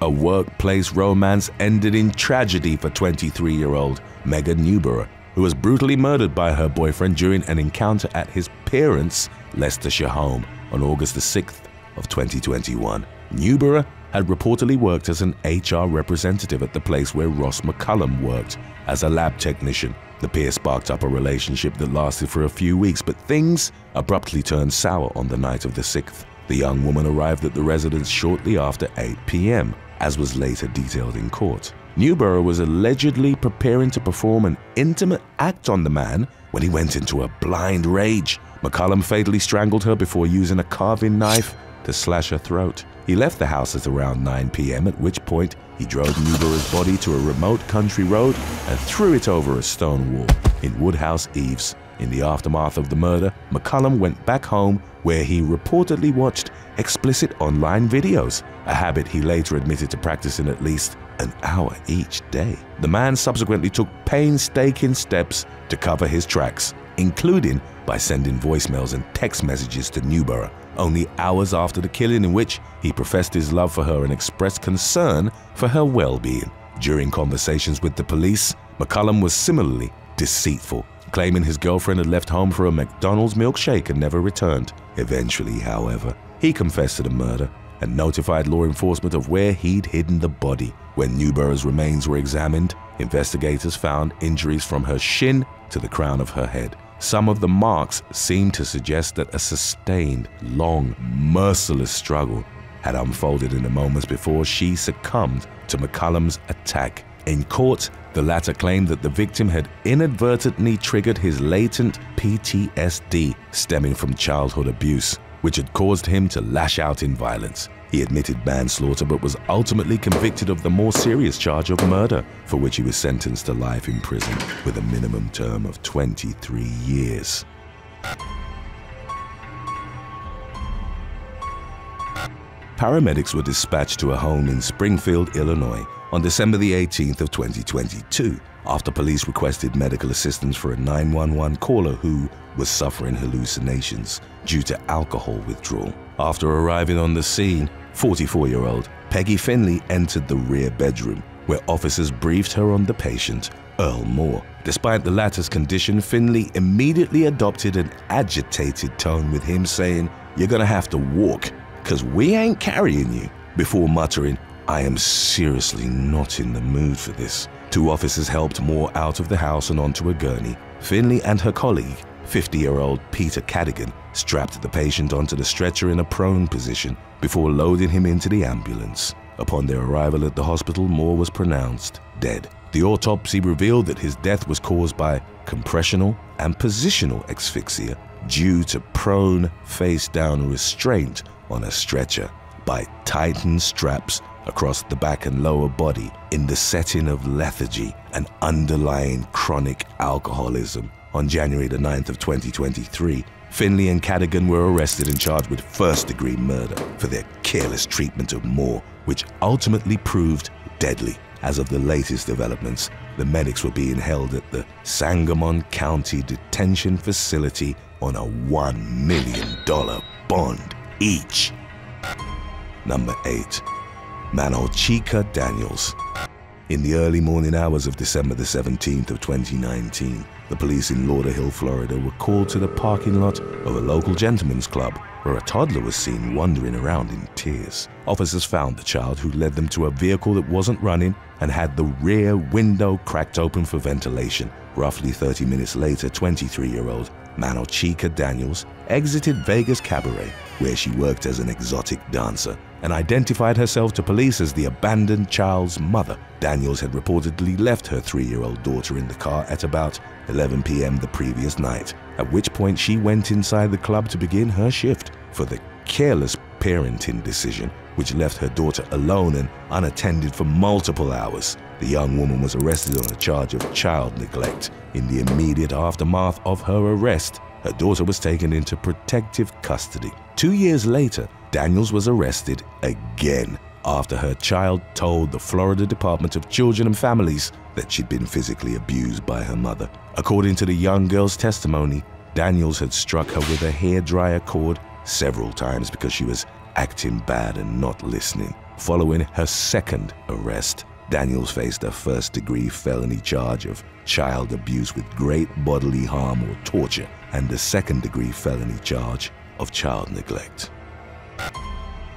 A workplace romance ended in tragedy for 23-year-old Megan Newborough, who was brutally murdered by her boyfriend during an encounter at his parents' Leicestershire home on August 6th of 2021. Newborough had reportedly worked as an HR representative at the place where Ross McCullum worked as a lab technician. The pair sparked up a relationship that lasted for a few weeks, but things abruptly turned sour on the night of the 6th. The young woman arrived at the residence shortly after 8 p.m., as was later detailed in court. Newborough was allegedly preparing to perform an intimate act on the man when he went into a blind rage. McCullum fatally strangled her before using a carving knife to slash her throat. He left the house at around 9 p.m., at which point he drove Newborough's body to a remote country road and threw it over a stone wall in Woodhouse Eaves. In the aftermath of the murder, McCullum went back home, where he reportedly watched explicit online videos, a habit he later admitted to practicing at least an hour each day. The man subsequently took painstaking steps to cover his tracks, including by sending voicemails and text messages to Newborough only hours after the killing, in which he professed his love for her and expressed concern for her well-being. During conversations with the police, McCullum was similarly deceitful, claiming his girlfriend had left home for a McDonald's milkshake and never returned. Eventually, however, he confessed to the murder and notified law enforcement of where he'd hidden the body. When Newborough's remains were examined, investigators found injuries from her shin to the crown of her head. Some of the marks seemed to suggest that a sustained, long, merciless struggle had unfolded in the moments before she succumbed to McCullum's attack. In court, the latter claimed that the victim had inadvertently triggered his latent PTSD stemming from childhood abuse, which had caused him to lash out in violence. He admitted manslaughter but was ultimately convicted of the more serious charge of murder, for which he was sentenced to life in prison with a minimum term of 23 years. Paramedics were dispatched to a home in Springfield, Illinois on December the 18th of 2022 after police requested medical assistance for a 911 caller who was suffering hallucinations due to alcohol withdrawal. After arriving on the scene, 44-year-old Peggy Finley entered the rear bedroom, where officers briefed her on the patient, Earl Moore. Despite the latter's condition, Finley immediately adopted an agitated tone with him saying, "You're gonna have to walk, 'cause we ain't carrying you," before muttering, "I am seriously not in the mood for this." Two officers helped Moore out of the house and onto a gurney. Finley and her colleague, 50-year-old Peter Cadigan, strapped the patient onto the stretcher in a prone position before loading him into the ambulance. Upon their arrival at the hospital, Moore was pronounced dead. The autopsy revealed that his death was caused by compressional and positional asphyxia due to prone face-down restraint on a stretcher by tightened straps across the back and lower body in the setting of lethargy and underlying chronic alcoholism. On January the 9th of 2023, Finley and Cadigan were arrested and charged with first-degree murder for their careless treatment of Moore, which ultimately proved deadly. As of the latest developments, the medics were being held at the Sangamon County Detention Facility on a $1 million bond each. Number 8. Manocha Daniels. In the early morning hours of December the 17th of 2019, the police in Lauderhill, Florida were called to the parking lot of a local gentleman's club where a toddler was seen wandering around in tears. Officers found the child, who led them to a vehicle that wasn't running and had the rear window cracked open for ventilation. Roughly 30 minutes later, 23-year-old Manocha Daniels exited Vegas Cabaret, where she worked as an exotic dancer, and identified herself to police as the abandoned child's mother. Daniels had reportedly left her 3-year-old daughter in the car at about 11 p.m. the previous night, at which point she went inside the club to begin her shift. For the careless parenting decision, which left her daughter alone and unattended for multiple hours, the young woman was arrested on a charge of child neglect. In the immediate aftermath of her arrest, her daughter was taken into protective custody. 2 years later, Daniels was arrested again after her child told the Florida Department of Children and Families that she'd been physically abused by her mother. According to the young girl's testimony, Daniels had struck her with a hairdryer cord several times because she was acting bad and not listening. Following her second arrest, Daniels faced a first-degree felony charge of child abuse with great bodily harm or torture and a second-degree felony charge of child neglect.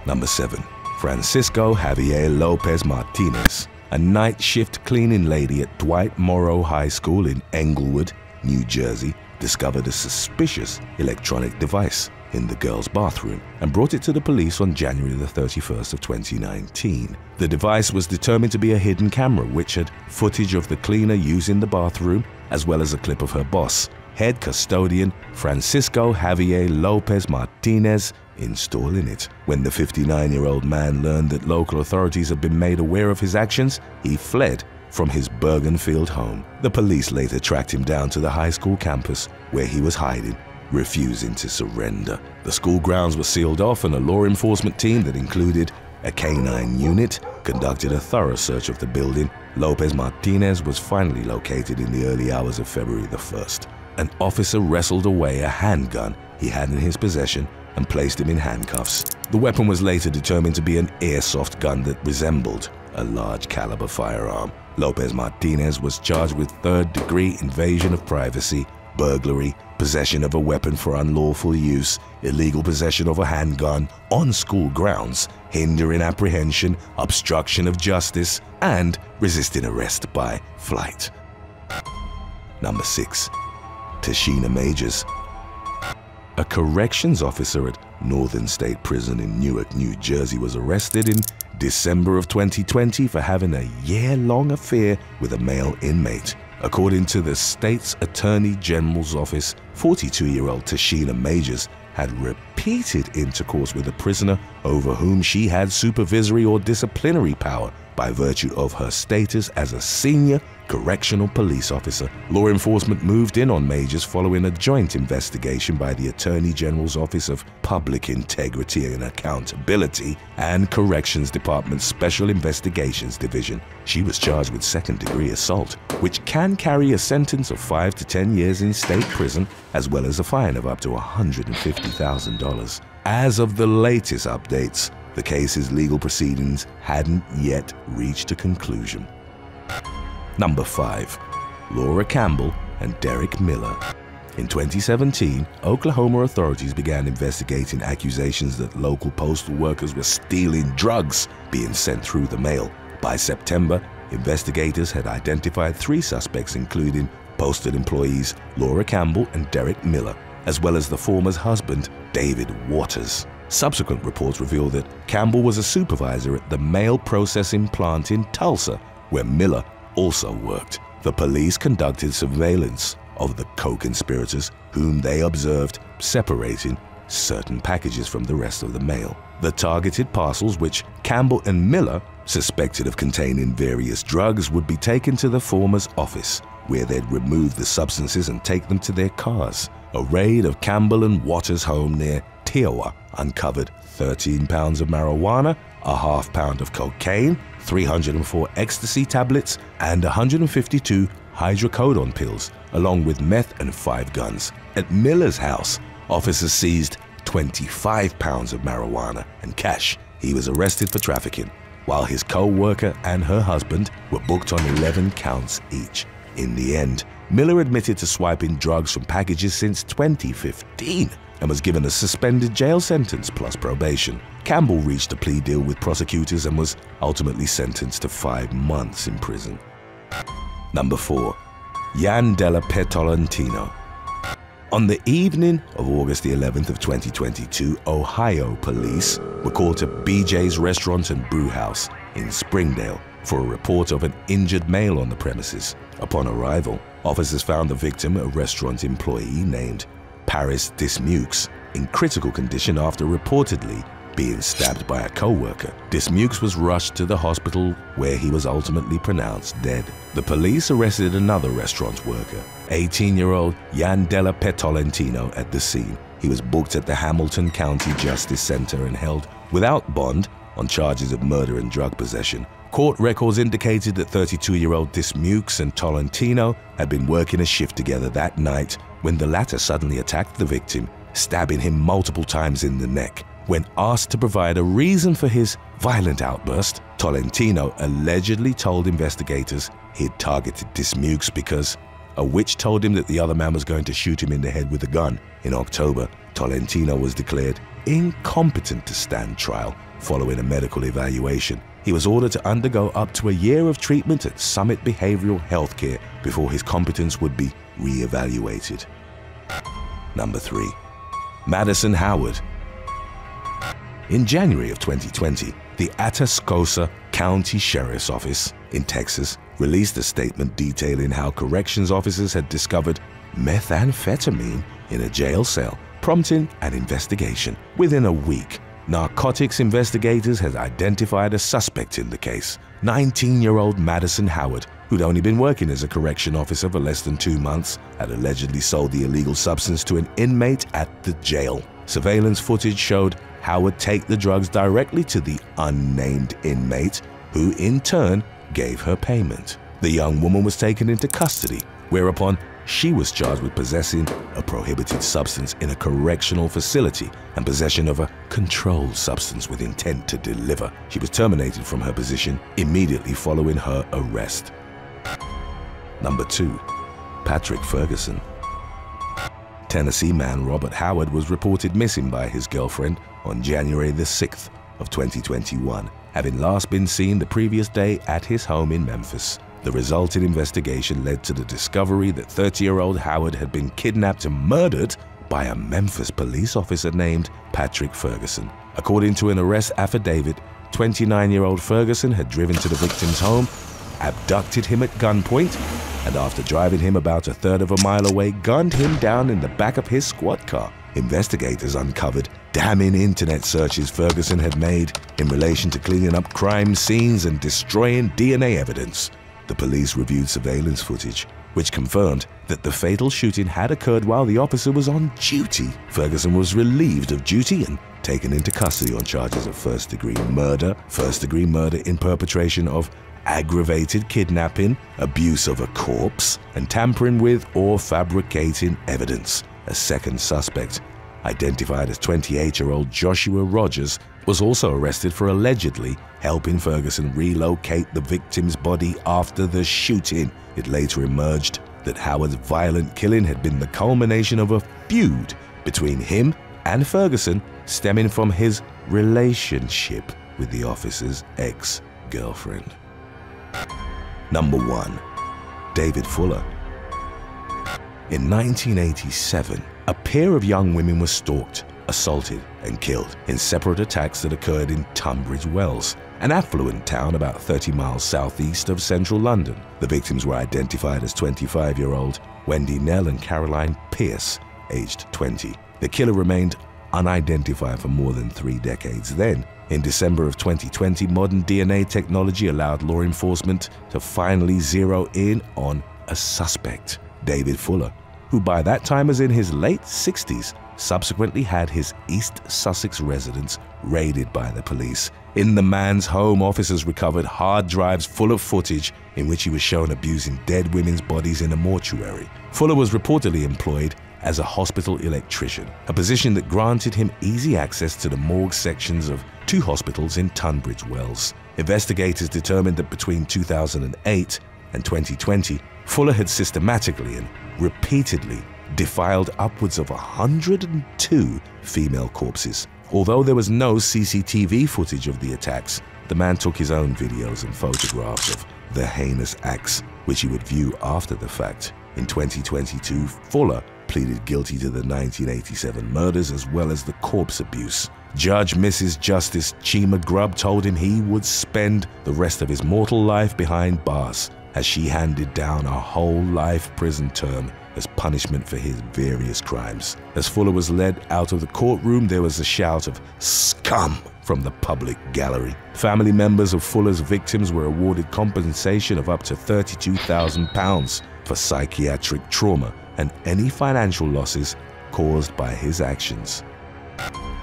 Number 7. Francisco Javier Lopez Martinez, a night shift cleaning lady at Dwight Morrow High School in Englewood, New Jersey, discovered a suspicious electronic device in the girl's bathroom and brought it to the police on January the 31st of 2019. The device was determined to be a hidden camera which had footage of the cleaner using the bathroom, as well as a clip of her boss, head custodian Francisco Javier Lopez Martinez, installing it. When the 59-year-old man learned that local authorities had been made aware of his actions, he fled from his Bergenfield home. The police later tracked him down to the high school campus where he was hiding, refusing to surrender. The school grounds were sealed off and a law enforcement team that included a canine unit conducted a thorough search of the building. Lopez Martinez was finally located in the early hours of February the 1st. An officer wrestled away a handgun he had in his possession and placed him in handcuffs. The weapon was later determined to be an airsoft gun that resembled a large caliber firearm. Lopez Martinez was charged with third-degree invasion of privacy, burglary, possession of a weapon for unlawful use, illegal possession of a handgun on school grounds, hindering apprehension, obstruction of justice, and resisting arrest by flight. Number 6. Tash Majors. A corrections officer at Northern State Prison in Newark, New Jersey was arrested in December of 2020 for having a year-long affair with a male inmate. According to the state's Attorney General's office, 42-year-old Tash Majors had repeated intercourse with a prisoner over whom she had supervisory or disciplinary power by virtue of her status as a senior correctional police officer. Law enforcement moved in on Majors following a joint investigation by the Attorney General's Office of Public Integrity and Accountability and Corrections Department's Special Investigations Division. She was charged with second-degree assault, which can carry a sentence of 5 to 10 years in state prison, as well as a fine of up to $150,000. As of the latest updates, the case's legal proceedings hadn't yet reached a conclusion. Number 5. Laura Campbell and Derek Miller. In 2017, Oklahoma authorities began investigating accusations that local postal workers were stealing drugs being sent through the mail. By September, investigators had identified 3 suspects, including postal employees Laura Campbell and Derek Miller, as well as the former's husband, David Waters. Subsequent reports revealed that Campbell was a supervisor at the mail processing plant in Tulsa, where Miller also worked. The police conducted surveillance of the co-conspirators, whom they observed separating certain packages from the rest of the mail. The targeted parcels, which Campbell and Miller suspected of containing various drugs, would be taken to the former's office, where they'd remove the substances and take them to their cars. A raid of Campbell and Waters' home near Teawa uncovered 13 pounds of marijuana, a half pound of cocaine, 304 ecstasy tablets, and 152 hydrocodone pills, along with meth and 5 guns. At Miller's house, officers seized 25 pounds of marijuana and cash. He was arrested for trafficking, while his co-worker and her husband were booked on 11 counts each. In the end, Miller admitted to swiping drugs from packages since 2015 and was given a suspended jail sentence plus probation. Campbell reached a plea deal with prosecutors and was ultimately sentenced to 5 months in prison. Number 4. Yandela Tolentino. On the evening of August the 11th of 2022, Ohio police were called to BJ's Restaurant and Brew House in Springdale for a report of an injured male on the premises. Upon arrival, officers found the victim, a restaurant employee named Paris Dismukes, in critical condition after reportedly being stabbed by a co-worker. Dismukes was rushed to the hospital, where he was ultimately pronounced dead. The police arrested another restaurant worker, 18-year-old Yandela Tolentino, at the scene. He was booked at the Hamilton County Justice Center and held without bond on charges of murder and drug possession. Court records indicated that 32-year-old Dismukes and Tolentino had been working a shift together that night when the latter suddenly attacked the victim, stabbing him multiple times in the neck. When asked to provide a reason for his violent outburst, Tolentino allegedly told investigators he'd targeted Dismukes because a witch told him that the other man was going to shoot him in the head with a gun. In October, Tolentino was declared incompetent to stand trial following a medical evaluation. He was ordered to undergo up to a year of treatment at Summit Behavioral Health Care before his competence would be re-evaluated. Number 3. Madison Howard. In January of 2020, the Atascosa County Sheriff's Office in Texas released a statement detailing how corrections officers had discovered methamphetamine in a jail cell, prompting an investigation. Within a week, narcotics investigators had identified a suspect in the case, 19-year-old Madison Howard, who'd only been working as a correction officer for less than 2 months, had allegedly sold the illegal substance to an inmate at the jail. Surveillance footage showed Howard take the drugs directly to the unnamed inmate, who in turn gave her payment. The young woman was taken into custody, whereupon she was charged with possessing a prohibited substance in a correctional facility and possession of a controlled substance with intent to deliver. She was terminated from her position immediately following her arrest. Number 2. Patrick Ferguson. Tennessee man Robert Howard was reported missing by his girlfriend on January the 6th of 2021, having last been seen the previous day at his home in Memphis. The resulting investigation led to the discovery that 30-year-old Howard had been kidnapped and murdered by a Memphis police officer named Patrick Ferguson. According to an arrest affidavit, 29-year-old Ferguson had driven to the victim's home abducted him at gunpoint, and after driving him about a third of a mile away, gunned him down in the back of his squad car. Investigators uncovered damning internet searches Ferguson had made in relation to cleaning up crime scenes and destroying DNA evidence. The police reviewed surveillance footage, which confirmed that the fatal shooting had occurred while the officer was on duty. Ferguson was relieved of duty and taken into custody on charges of first-degree murder in perpetration of aggravated kidnapping, abuse of a corpse, and tampering with or fabricating evidence. A second suspect, identified as 28-year-old Joshua Rogers, was also arrested for allegedly helping Ferguson relocate the victim's body after the shooting. It later emerged that Howard's violent killing had been the culmination of a feud between him and Ferguson, stemming from his relationship with the officer's ex-girlfriend. Number 1. David Fuller. In 1987, a pair of young women were stalked, assaulted, and killed in separate attacks that occurred in Tunbridge Wells, an affluent town about 30 miles southeast of central London. The victims were identified as 25-year-old Wendy Nell and Caroline Pierce, aged 20. The killer remained unidentified for more than 3 decades. Then, in December of 2020, modern DNA technology allowed law enforcement to finally zero in on a suspect, David Fuller, who by that time was in his late 60s, subsequently had his East Sussex residence raided by the police. In the man's home, officers recovered hard drives full of footage in which he was shown abusing dead women's bodies in a mortuary. Fuller was reportedly employed as a hospital electrician, a position that granted him easy access to the morgue sections of 2 hospitals in Tunbridge Wells. Investigators determined that between 2008 and 2020, Fuller had systematically and repeatedly defiled upwards of 102 female corpses. Although there was no CCTV footage of the attacks, the man took his own videos and photographs of the heinous acts, which he would view after the fact. In 2022, Fuller pleaded guilty to the 1987 murders as well as the corpse abuse. Judge Mrs. Justice Chima Grubb told him he would spend the rest of his mortal life behind bars, as she handed down a whole life prison term as punishment for his various crimes. As Fuller was led out of the courtroom, there was a shout of "Scum!" from the public gallery. Family members of Fuller's victims were awarded compensation of up to £32,000 for psychiatric trauma and any financial losses caused by his actions.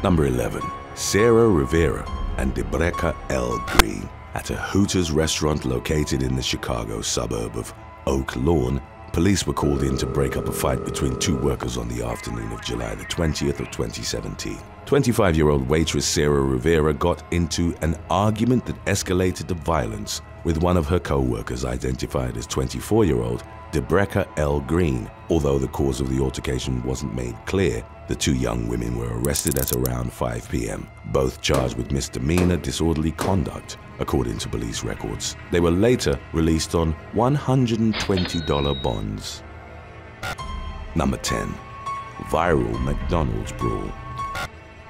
Number 11. Sarah Rivera and Debrecca L. Green. At a Hooters restaurant located in the Chicago suburb of Oak Lawn, police were called in to break up a fight between 2 workers on the afternoon of July the 20th of 2017. 25-year-old waitress Sarah Rivera got into an argument that escalated to violence with one of her co-workers, identified as 24-year-old Debrecca L. Green. Although the cause of the altercation wasn't made clear, the 2 young women were arrested at around 5 p.m., both charged with misdemeanor disorderly conduct, according to police records. They were later released on $120 bonds. Number 10. Viral McDonald's brawl.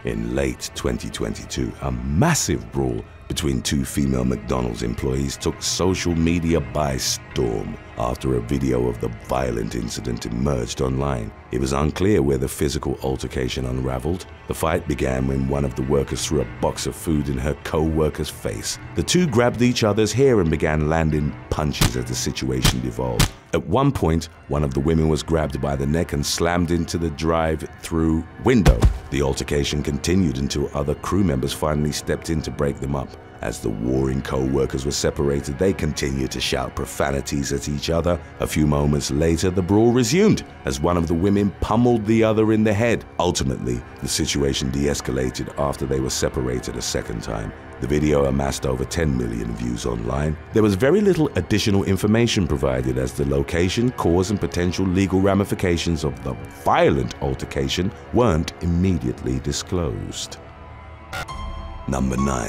In late 2022, a massive brawl between 2 female McDonald's employees took social media by storm after a video of the violent incident emerged online. It was unclear where the physical altercation unraveled. The fight began when one of the workers threw a box of food in her co-worker's face. The 2 grabbed each other's hair and began landing punches as the situation devolved. At one point, one of the women was grabbed by the neck and slammed into the drive-through window. The altercation continued until other crew members finally stepped in to break them up. As the warring co-workers were separated, they continued to shout profanities at each other. A few moments later, the brawl resumed as one of the women pummeled the other in the head. Ultimately, the situation de-escalated after they were separated a second time. The video amassed over 10 million views online. There was very little additional information provided as the location, cause, and potential legal ramifications of the violent altercation weren't immediately disclosed. Number 9.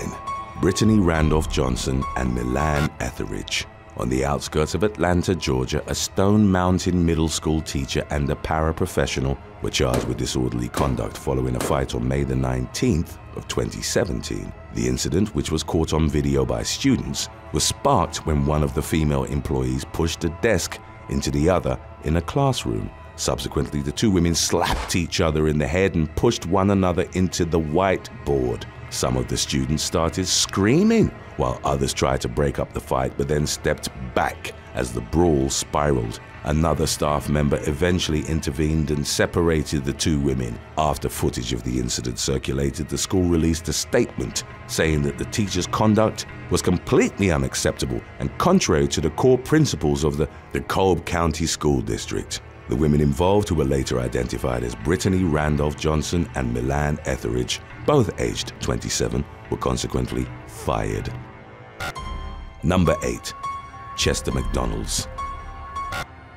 Britany Randolph Johnson and Milan Etheridge. On the outskirts of Atlanta, Georgia, a Stone Mountain middle school teacher and a paraprofessional were charged with disorderly conduct following a fight on May the 19th of 2017. The incident, which was caught on video by students, was sparked when one of the female employees pushed a desk into the other in a classroom. Subsequently, the two women slapped each other in the head and pushed one another into the whiteboard. Some of the students started screaming, while others tried to break up the fight but then stepped back as the brawl spiraled. Another staff member eventually intervened and separated the two women. After footage of the incident circulated, the school released a statement saying that the teacher's conduct was completely unacceptable and contrary to the core principles of the Cobb County School District. The women involved, who were later identified as Britany Randolph Johnson and Milan Etheridge, both aged 27, were consequently fired. Number 8. Chester McDonald's.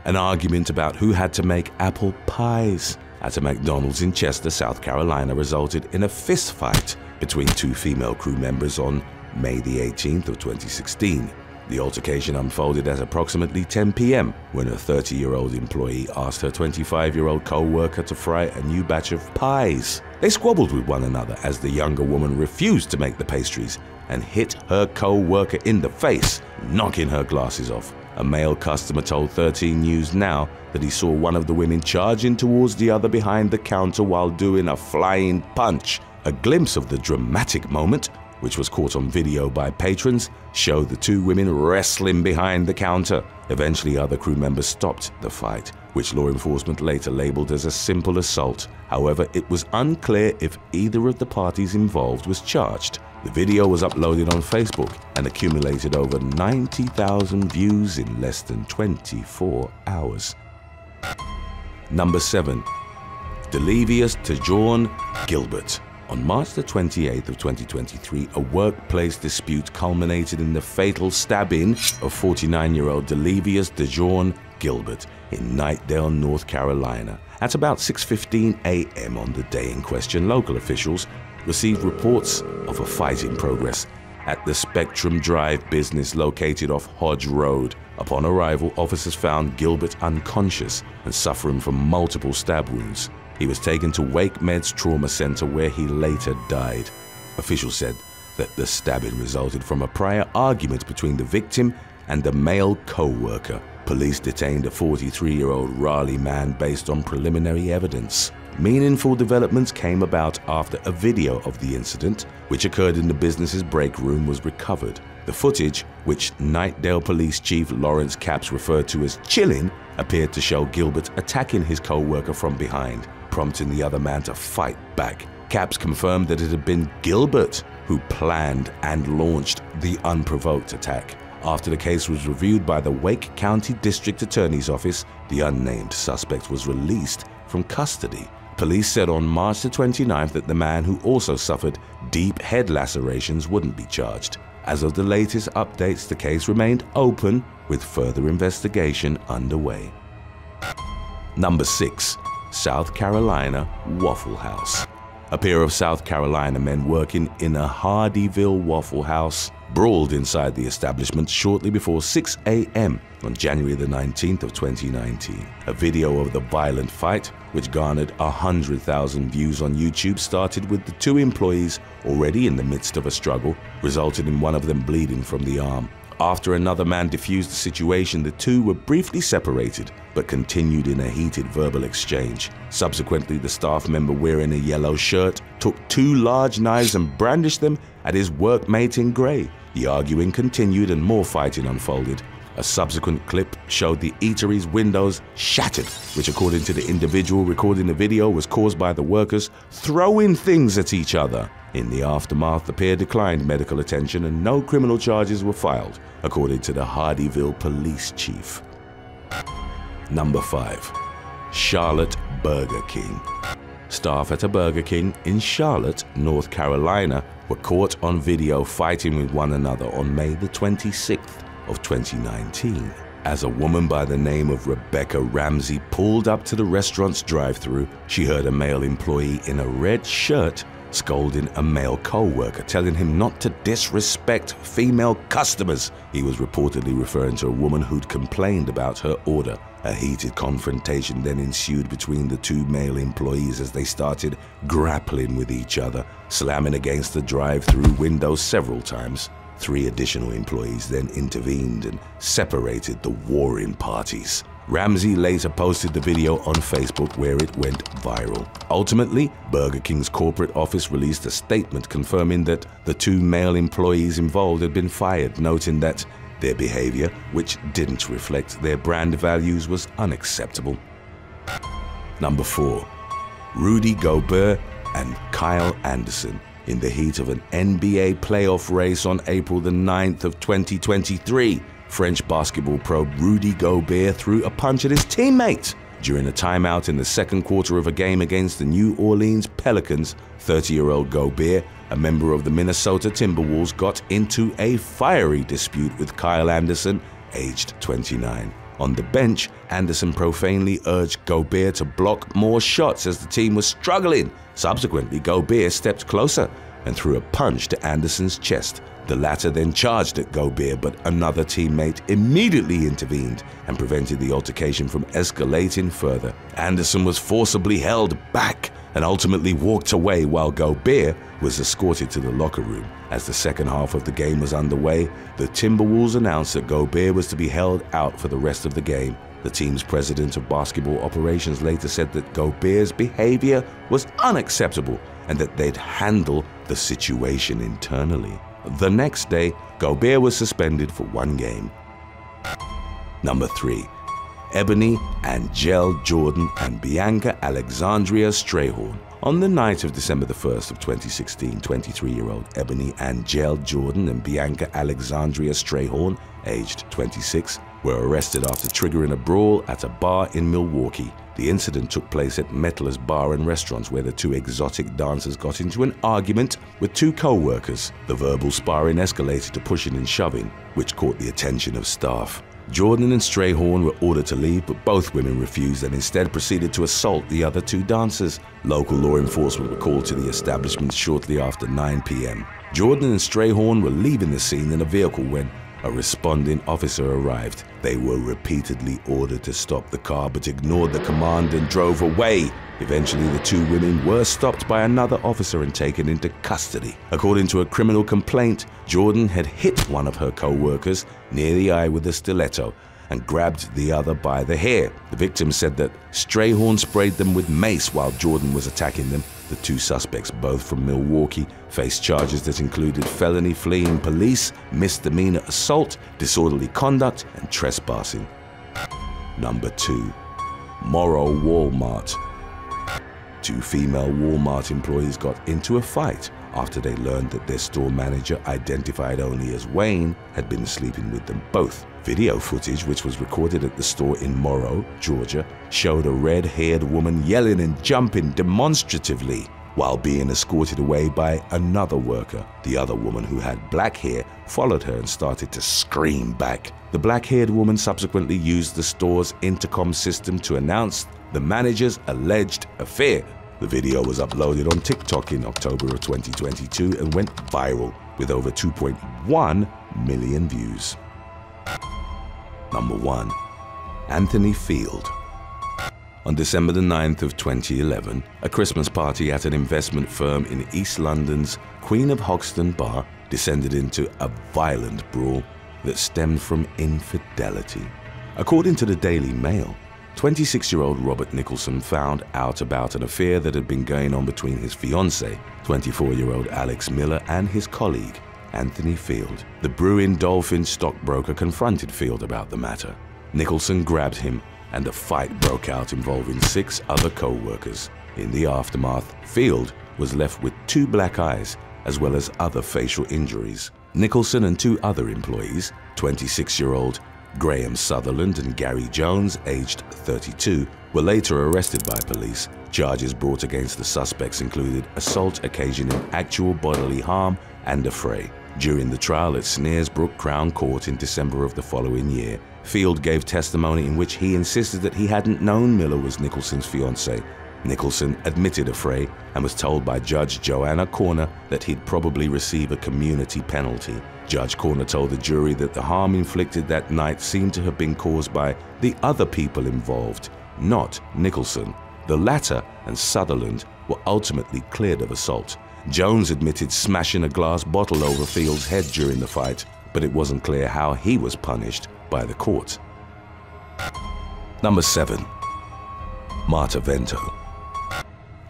An argument about who had to make apple pies at a McDonald's in Chester, South Carolina resulted in a fist fight between two female crew members on May the 18th of 2016. The altercation unfolded at approximately 10 p.m. when a 30-year-old employee asked her 25-year-old co-worker to fry a new batch of pies. They squabbled with one another as the younger woman refused to make the pastries and hit her co-worker in the face, knocking her glasses off. A male customer told 13 News Now that he saw one of the women charging towards the other behind the counter while doing a flying punch. A glimpse of the dramatic moment, which was caught on video by patrons, showed the two women wrestling behind the counter. Eventually, other crew members stopped the fight, which law enforcement later labeled as a simple assault. However, it was unclear if either of the parties involved was charged. The video was uploaded on Facebook and accumulated over 90,000 views in less than 24 hours. Number 7. Delevious Tejon Gilbert. On March the 28th of 2023, a workplace dispute culminated in the fatal stabbing of 49-year-old Delevious Tejon Gilbert in Knightdale, North Carolina. At about 6:15 a.m. on the day in question, local officials received reports of a fight in progress at the Spectrum Drive business located off Hodge Road. Upon arrival, officers found Gilbert unconscious and suffering from multiple stab wounds. He was taken to Wake Med's trauma center where he later died. Officials said that the stabbing resulted from a prior argument between the victim and a male co-worker. Police detained a 43-year-old Raleigh man based on preliminary evidence. Meaningful developments came about after a video of the incident, which occurred in the business's break room, was recovered. The footage, which Knightdale Police Chief Lawrence Capps referred to as chilling, appeared to show Gilbert attacking his co-worker from behind, prompting the other man to fight back. Capps confirmed that it had been Gilbert who planned and launched the unprovoked attack. After the case was reviewed by the Wake County District Attorney's Office, the unnamed suspect was released from custody. Police said on March the 29th that the man, who also suffered deep head lacerations, wouldn't be charged. As of the latest updates, the case remained open with further investigation underway. Number 6. South Carolina Waffle House. A pair of South Carolina men working in a Hardeeville Waffle House brawled inside the establishment shortly before 6 a.m. on January the 19th of 2019. A video of the violent fight, which garnered 100,000 views on YouTube, started with the two employees already in the midst of a struggle, resulting in one of them bleeding from the arm. After another man defused the situation, the two were briefly separated, but continued in a heated verbal exchange. Subsequently, the staff member wearing a yellow shirt took two large knives and brandished them at his workmate in gray. The arguing continued and more fighting unfolded. A subsequent clip showed the eatery's windows shattered, which, according to the individual recording the video, was caused by the workers throwing things at each other. In the aftermath, the pair declined medical attention and no criminal charges were filed, according to the Hardeeville police chief. Number 5. Charlotte Burger King. Staff at a Burger King in Charlotte, North Carolina, were caught on video fighting with one another on May the 26th of 2019. As a woman by the name of Rebecca Ramsey pulled up to the restaurant's drive-thru, she heard a male employee in a red shirt scolding a male co-worker, telling him not to disrespect female customers. He was reportedly referring to a woman who'd complained about her order. A heated confrontation then ensued between the two male employees as they started grappling with each other, slamming against the drive-through window several times. 3 additional employees then intervened and separated the warring parties. Ramsey later posted the video on Facebook, where it went viral. Ultimately, Burger King's corporate office released a statement confirming that the 2 male employees involved had been fired, noting that their behavior, which didn't reflect their brand values, was unacceptable. Number 4. Rudy Gobert and Kyle Anderson. In the heat of an NBA playoff race on April the 9th of 2023, French basketball pro Rudy Gobert threw a punch at his teammate. During a timeout in the second quarter of a game against the New Orleans Pelicans, 30-year-old Gobert, a member of the Minnesota Timberwolves, got into a fiery dispute with Kyle Anderson, aged 29. On the bench, Anderson profanely urged Gobert to block more shots as the team was struggling. Subsequently, Gobert stepped closer and threw a punch to Anderson's chest. The latter then charged at Gobert, but another teammate immediately intervened and prevented the altercation from escalating further. Anderson was forcibly held back and ultimately walked away, while Gobert was escorted to the locker room. As the second half of the game was underway, the Timberwolves announced that Gobert was to be held out for the rest of the game. The team's president of basketball operations later said that Gobert's behavior was unacceptable and that they'd handle the situation internally. The next day, Gobert was suspended for 1 game. Number 3. Ebony Angel Jordan and Bianca Alexandria Strayhorn. On the night of December the 1st of 2016, 23-year-old Ebony Angel Jordan and Bianca Alexandria Strayhorn, aged 26, were arrested after triggering a brawl at a bar in Milwaukee. The incident took place at Mettler's Bar and Restaurants, where the 2 exotic dancers got into an argument with 2 co-workers. The verbal sparring escalated to pushing and shoving, which caught the attention of staff. Jordan and Strayhorn were ordered to leave, but both women refused and instead proceeded to assault the other 2 dancers. Local law enforcement were called to the establishment shortly after 9 p.m. Jordan and Strayhorn were leaving the scene in a vehicle when a responding officer arrived. They were repeatedly ordered to stop the car but ignored the command and drove away. Eventually, the 2 women were stopped by another officer and taken into custody. According to a criminal complaint, Jordan had hit one of her co-workers near the eye with a stiletto and grabbed the other by the hair. The victim said that Strayhorn sprayed them with mace while Jordan was attacking them. The 2 suspects, both from Milwaukee, faced charges that included felony fleeing police, misdemeanor assault, disorderly conduct, and trespassing. Number 2. Morrow Walmart. 2 female Walmart employees got into a fight after they learned that their store manager, identified only as Wayne, had been sleeping with them both. Video footage, which was recorded at the store in Morrow, Georgia, showed a red-haired woman yelling and jumping demonstratively while being escorted away by another worker. The other woman, who had black hair, followed her and started to scream back. The black-haired woman subsequently used the store's intercom system to announce the manager's alleged affair. The video was uploaded on TikTok in October of 2022 and went viral with over 2.1 million views. Number 1. Anthony Field. On December the 9th of 2011, a Christmas party at an investment firm in East London's Queen of Hoxton bar descended into a violent brawl that stemmed from infidelity. According to the Daily Mail, 26-year-old Robert Nicholson found out about an affair that had been going on between his fiancée, 24-year-old Alex Miller, and his colleague, Anthony Field. The Bruin Dolphin stockbroker confronted Field about the matter. Nicholson grabbed him and a fight broke out involving 6 other co-workers. In the aftermath, Field was left with 2 black eyes as well as other facial injuries. Nicholson and 2 other employees, 26-year-old Graham Sutherland and Gary Jones, aged 32, were later arrested by police. Charges brought against the suspects included assault occasioning actual bodily harm and a fray. During the trial at Snaresbrook Crown Court in December of the following year, Field gave testimony in which he insisted that he hadn't known Miller was Nicholson's fiancée Nicholson admitted a fray and was told by Judge Joanna Kona that he'd probably receive a community penalty. Judge Kona told the jury that the harm inflicted that night seemed to have been caused by the other people involved, not Nicholson. The latter and Sutherland were ultimately cleared of assault. Jones admitted smashing a glass bottle over Field's head during the fight, but it wasn't clear how he was punished by the court. Number 7. Marta Vento.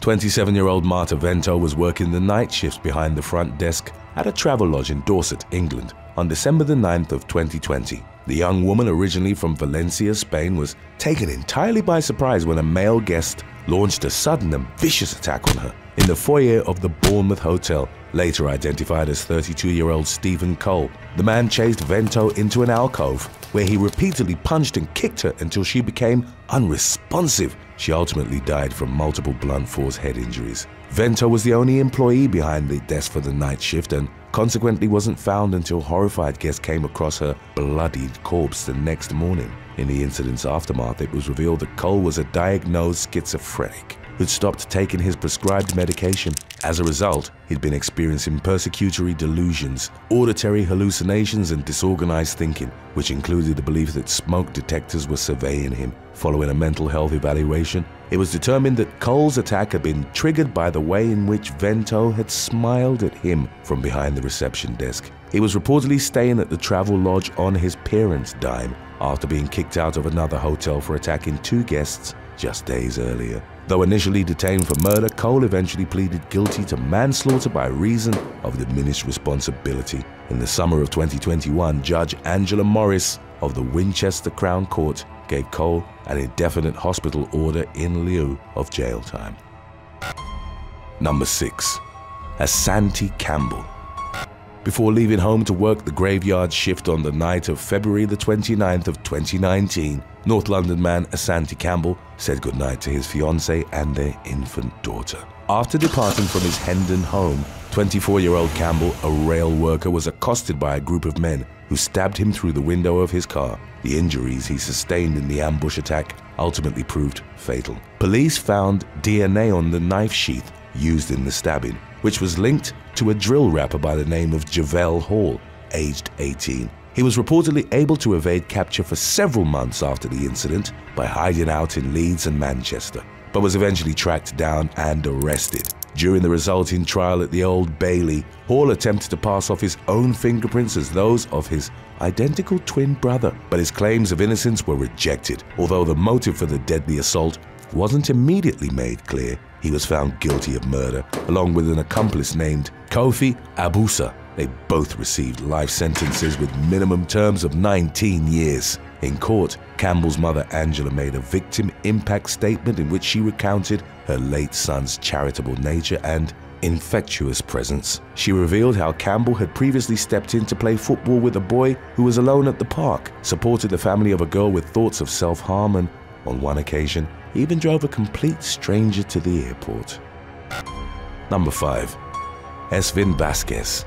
27-year-old Marta Vento was working the night shifts behind the front desk at a travel lodge in Dorset, England, on December the 9th of 2020. The young woman, originally from Valencia, Spain, was taken entirely by surprise when a male guest launched a sudden and vicious attack on her in the foyer of the Bournemouth Hotel, later identified as 32-year-old Stephen Cole. The man chased Vento into an alcove where he repeatedly punched and kicked her until she became unresponsive. She ultimately died from multiple blunt force head injuries. Vento was the only employee behind the desk for the night shift and consequently wasn't found until horrified guests came across her bloodied corpse the next morning. In the incident's aftermath, it was revealed that Cole was a diagnosed schizophrenic who'd stopped taking his prescribed medication. As a result, he'd been experiencing persecutory delusions, auditory hallucinations, and disorganized thinking, which included the belief that smoke detectors were surveying him. Following a mental health evaluation, it was determined that Cole's attack had been triggered by the way in which Vento had smiled at him from behind the reception desk. He was reportedly staying at the travel lodge on his parents' dime after being kicked out of another hotel for attacking 2 guests just days earlier. Though initially detained for murder, Cole eventually pleaded guilty to manslaughter by reason of diminished responsibility. In the summer of 2021, Judge Angela Morris of the Winchester Crown Court gave Cole an indefinite hospital order in lieu of jail time. Number 6. Asante Campbell. Before leaving home to work the graveyard shift on the night of February the 29th of 2019, North London man Asante Campbell said goodnight to his fiancée and their infant daughter. After departing from his Hendon home, 24-year-old Campbell, a rail worker, was accosted by a group of men who stabbed him through the window of his car. The injuries he sustained in the ambush attack ultimately proved fatal. Police found DNA on the knife sheath used in the stabbing, which was linked to a drill rapper by the name of Javel Hall, aged 18. He was reportedly able to evade capture for several months after the incident by hiding out in Leeds and Manchester, but was eventually tracked down and arrested. During the resulting trial at the Old Bailey, Hall attempted to pass off his own fingerprints as those of his identical twin brother, but his claims of innocence were rejected. Although the motive for the deadly assault wasn't immediately made clear, he was found guilty of murder, along with an accomplice named Kofi Abusa. They both received life sentences with minimum terms of 19 years. In court, Campbell's mother Angela made a victim impact statement in which she recounted her late son's charitable nature and infectious presence. She revealed how Campbell had previously stepped in to play football with a boy who was alone at the park, supported the family of a girl with thoughts of self-harm, and on one occasion, he even drove a complete stranger to the airport. Number 5. Esvin Vasquez.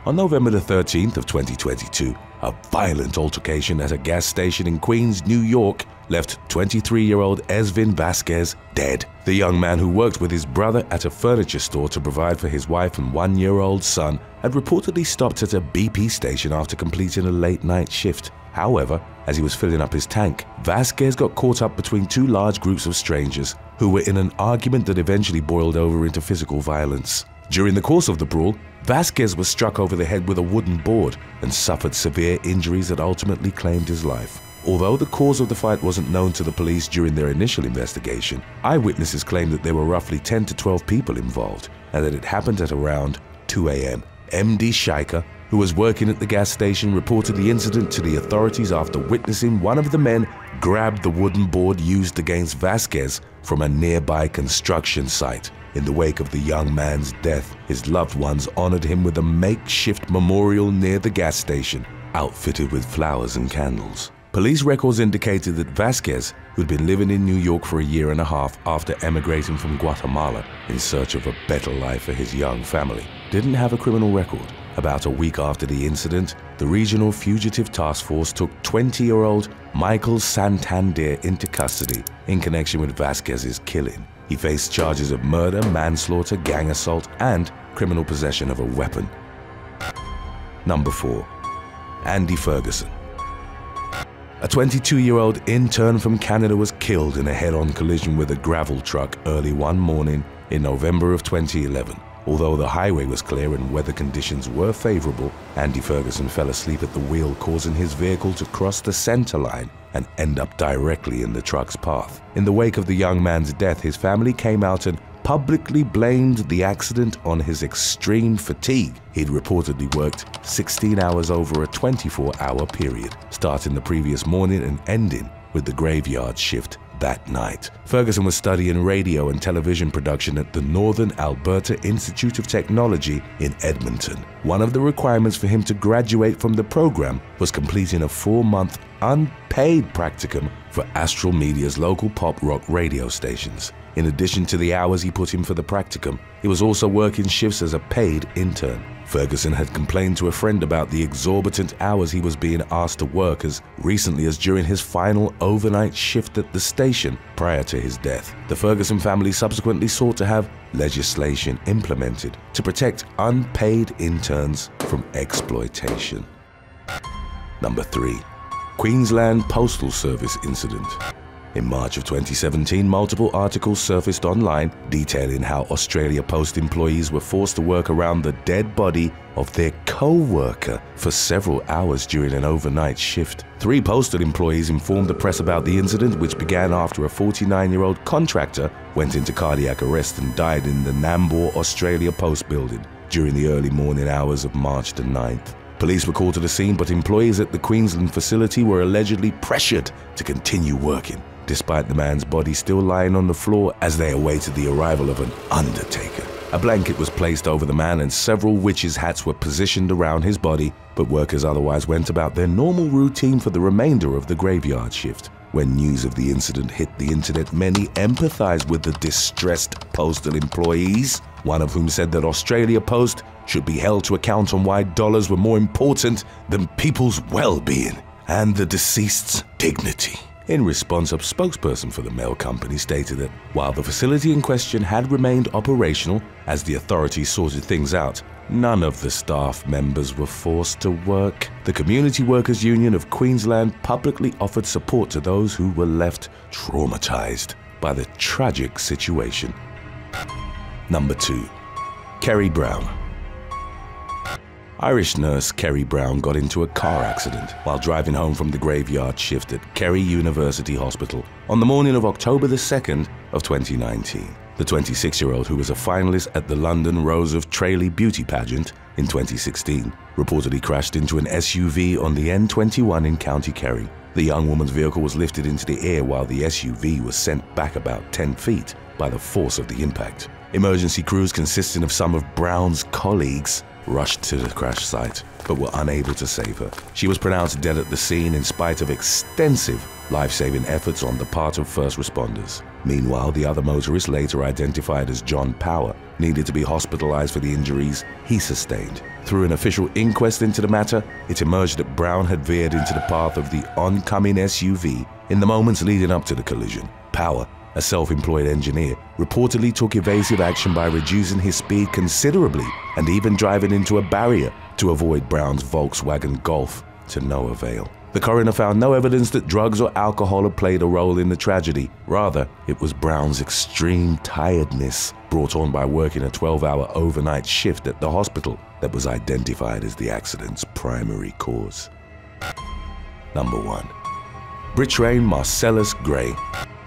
On November the 13th of 2022, a violent altercation at a gas station in Queens, New York, left 23-year-old Esvin Vasquez dead. The young man, who worked with his brother at a furniture store to provide for his wife and 1-year-old son, had reportedly stopped at a BP station after completing a late-night shift. However, as he was filling up his tank, Vasquez got caught up between 2 large groups of strangers who were in an argument that eventually boiled over into physical violence. During the course of the brawl, Vasquez was struck over the head with a wooden board and suffered severe injuries that ultimately claimed his life. Although the cause of the fight wasn't known to the police during their initial investigation, eyewitnesses claimed that there were roughly 10 to 12 people involved and that it happened at around 2 a.m. MD Shaika, who was working at the gas station, reported the incident to the authorities after witnessing one of the men grab the wooden board used against Vasquez from a nearby construction site. In the wake of the young man's death, his loved ones honored him with a makeshift memorial near the gas station, outfitted with flowers and candles. Police records indicated that Vasquez, who'd been living in New York for a year and a half after emigrating from Guatemala in search of a better life for his young family, didn't have a criminal record. About a week after the incident, the Regional Fugitive Task Force took 20-year-old Michael Santander into custody in connection with Vasquez's killing. He faced charges of murder, manslaughter, gang assault, and criminal possession of a weapon. Number 4. Andy Ferguson. A 22-year-old intern from Canada was killed in a head-on collision with a gravel truck early one morning in November of 2011. Although the highway was clear and weather conditions were favorable, Andy Ferguson fell asleep at the wheel, causing his vehicle to cross the center line and end up directly in the truck's path. In the wake of the young man's death, his family came out and publicly blamed the accident on his extreme fatigue. He'd reportedly worked 16 hours over a 24-hour period, starting the previous morning and ending with the graveyard shift that night. Ferguson was studying radio and television production at the Northern Alberta Institute of Technology in Edmonton. One of the requirements for him to graduate from the program was completing a 4-month unpaid practicum for Astral Media's local pop rock radio stations. In addition to the hours he put in for the practicum, he was also working shifts as a paid intern. Ferguson had complained to a friend about the exorbitant hours he was being asked to work as recently as during his final overnight shift at the station prior to his death. The Ferguson family subsequently sought to have legislation implemented to protect unpaid interns from exploitation. Number 3. Queensland Postal Service incident. In March of 2017, multiple articles surfaced online detailing how Australia Post employees were forced to work around the dead body of their co-worker for several hours during an overnight shift. 3 postal employees informed the press about the incident, which began after a 49-year-old contractor went into cardiac arrest and died in the Nambour Australia Post building during the early morning hours of March the 9th. Police were called to the scene, but employees at the Queensland facility were allegedly pressured to continue working, despite the man's body still lying on the floor as they awaited the arrival of an undertaker. A blanket was placed over the man and several witches' hats were positioned around his body, but workers otherwise went about their normal routine for the remainder of the graveyard shift. When news of the incident hit the internet, many empathized with the distressed postal employees, one of whom said that Australia Post should be held to account on why dollars were more important than people's well-being and the deceased's dignity. In response, a spokesperson for the mail company stated that while the facility in question had remained operational as the authorities sorted things out, none of the staff members were forced to work. The Community Workers Union of Queensland publicly offered support to those who were left traumatized by the tragic situation. Number 2. Kerry Brown. Irish nurse Kerry Brown got into a car accident while driving home from the graveyard shift at Kerry University Hospital on the morning of October the 2nd of 2019. The 26-year-old, who was a finalist at the London Rose of Tralee beauty pageant in 2016, reportedly crashed into an SUV on the N21 in County Kerry. The young woman's vehicle was lifted into the air while the SUV was sent back about 10 feet by the force of the impact. Emergency crews consisting of some of Brown's colleagues rushed to the crash site, but were unable to save her. She was pronounced dead at the scene in spite of extensive life-saving efforts on the part of first responders. Meanwhile, the other motorist, later identified as John Power, needed to be hospitalized for the injuries he sustained. Through an official inquest into the matter, it emerged that Brown had veered into the path of the oncoming SUV in the moments leading up to the collision. Power, a self-employed engineer, reportedly took evasive action by reducing his speed considerably and even driving into a barrier to avoid Brown's Volkswagen Golf, to no avail. The coroner found no evidence that drugs or alcohol had played a role in the tragedy. Rather, it was Brown's extreme tiredness brought on by working a 12-hour overnight shift at the hospital that was identified as the accident's primary cause. Number 1. Britany Marcellus Gray.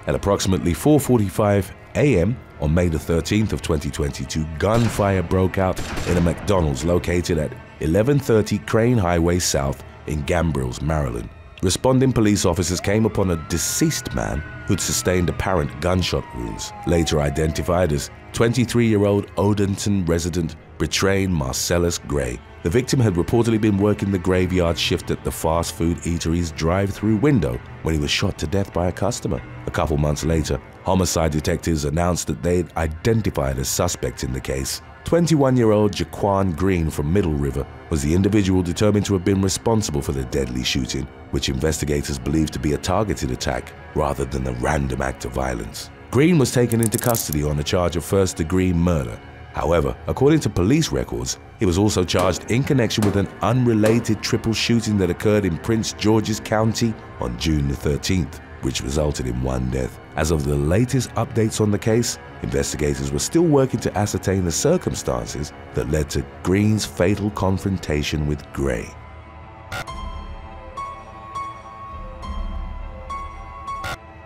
At approximately 4:45 a.m. on May the 13th of 2022, gunfire broke out in a McDonald's located at 1130 Crane Highway South in Gambrills, Maryland. Responding police officers came upon a deceased man who'd sustained apparent gunshot wounds, later identified as 23-year-old Odenton resident Britany Marcellus Gray. The victim had reportedly been working the graveyard shift at the fast food eatery's drive-through window when he was shot to death by a customer. A couple months later, homicide detectives announced that they'd identified a suspect in the case, 21-year-old Jaquan Green from Middle River was the individual determined to have been responsible for the deadly shooting, which investigators believe to be a targeted attack rather than a random act of violence. Green was taken into custody on a charge of first-degree murder. However, according to police records, he was also charged in connection with an unrelated triple shooting that occurred in Prince George's County on June the 13th, which resulted in 1 death. As of the latest updates on the case, investigators were still working to ascertain the circumstances that led to Green's fatal confrontation with Gray.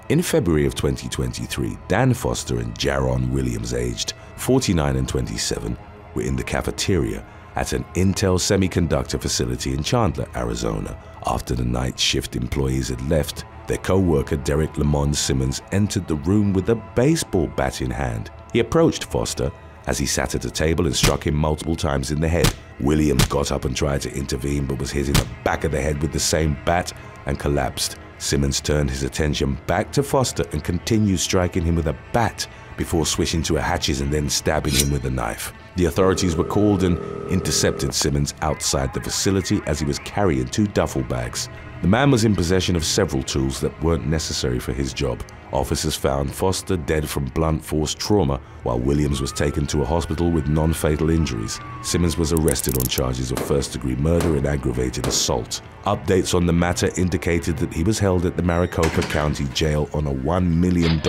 In February of 2023, Dan Foster and Jaron Williams, aged 49 and 27, were in the cafeteria at an Intel semiconductor facility in Chandler, Arizona. After the night shift employees had left, their co-worker Derek Lamont Simmons entered the room with a baseball bat in hand. He approached Foster as he sat at a table and struck him multiple times in the head. Williams got up and tried to intervene but was hit in the back of the head with the same bat and collapsed. Simmons turned his attention back to Foster and continued striking him with a bat before switching to a hatchet and then stabbing him with a knife. The authorities were called and intercepted Simmons outside the facility as he was carrying 2 duffel bags. The man was in possession of several tools that weren't necessary for his job. Officers found Foster dead from blunt force trauma, while Williams was taken to a hospital with non-fatal injuries. Simmons was arrested on charges of first-degree murder and aggravated assault. Updates on the matter indicated that he was held at the Maricopa County Jail on a $1 million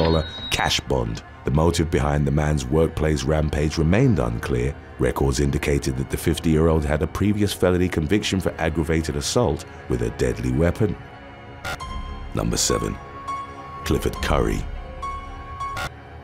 cash bond. The motive behind the man's workplace rampage remained unclear. Records indicated that the 50-year-old had a previous felony conviction for aggravated assault with a deadly weapon. Number 7. Clifford Curry.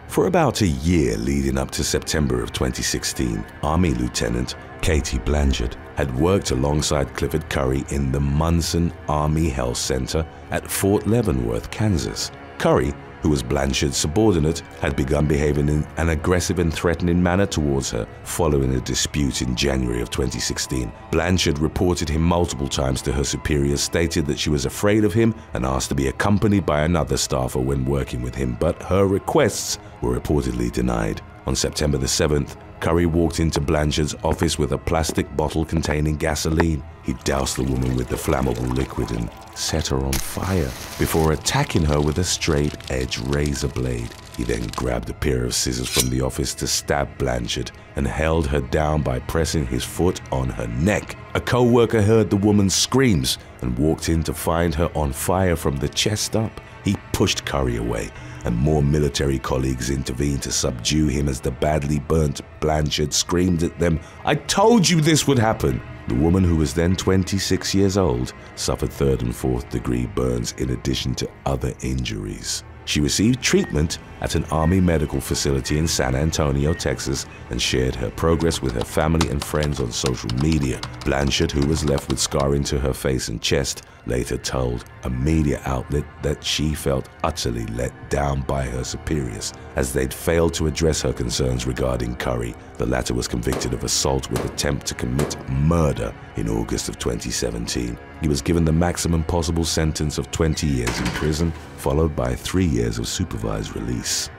For about a year leading up to September of 2016, Army Lieutenant Katie Blanchard had worked alongside Clifford Curry in the Munson Army Health Center at Fort Leavenworth, Kansas. Curry, who was Blanchard's subordinate, had begun behaving in an aggressive and threatening manner towards her following a dispute in January of 2016. Blanchard reported him multiple times to her superiors, stated that she was afraid of him and asked to be accompanied by another staffer when working with him, but her requests were reportedly denied. On September the 7th, Curry walked into Blanchard's office with a plastic bottle containing gasoline. He doused the woman with the flammable liquid and set her on fire before attacking her with a straight-edge razor blade. He then grabbed a pair of scissors from the office to stab Blanchard and held her down by pressing his foot on her neck. A co-worker heard the woman's screams and walked in to find her on fire from the chest up. He pushed Curry away, and more military colleagues intervened to subdue him as the badly burnt Blanchard screamed at them, "I told you this would happen!" The woman, who was then 26 years old, suffered 3rd and 4th degree burns in addition to other injuries. She received treatment at an Army medical facility in San Antonio, Texas, and shared her progress with her family and friends on social media. Blanchard, who was left with scarring to her face and chest, later told a media outlet that she felt utterly let down by her superiors as they'd failed to address her concerns regarding Curry. The latter was convicted of assault with attempt to commit murder in August of 2017. He was given the maximum possible sentence of 20 years in prison, followed by 3 years of supervised release.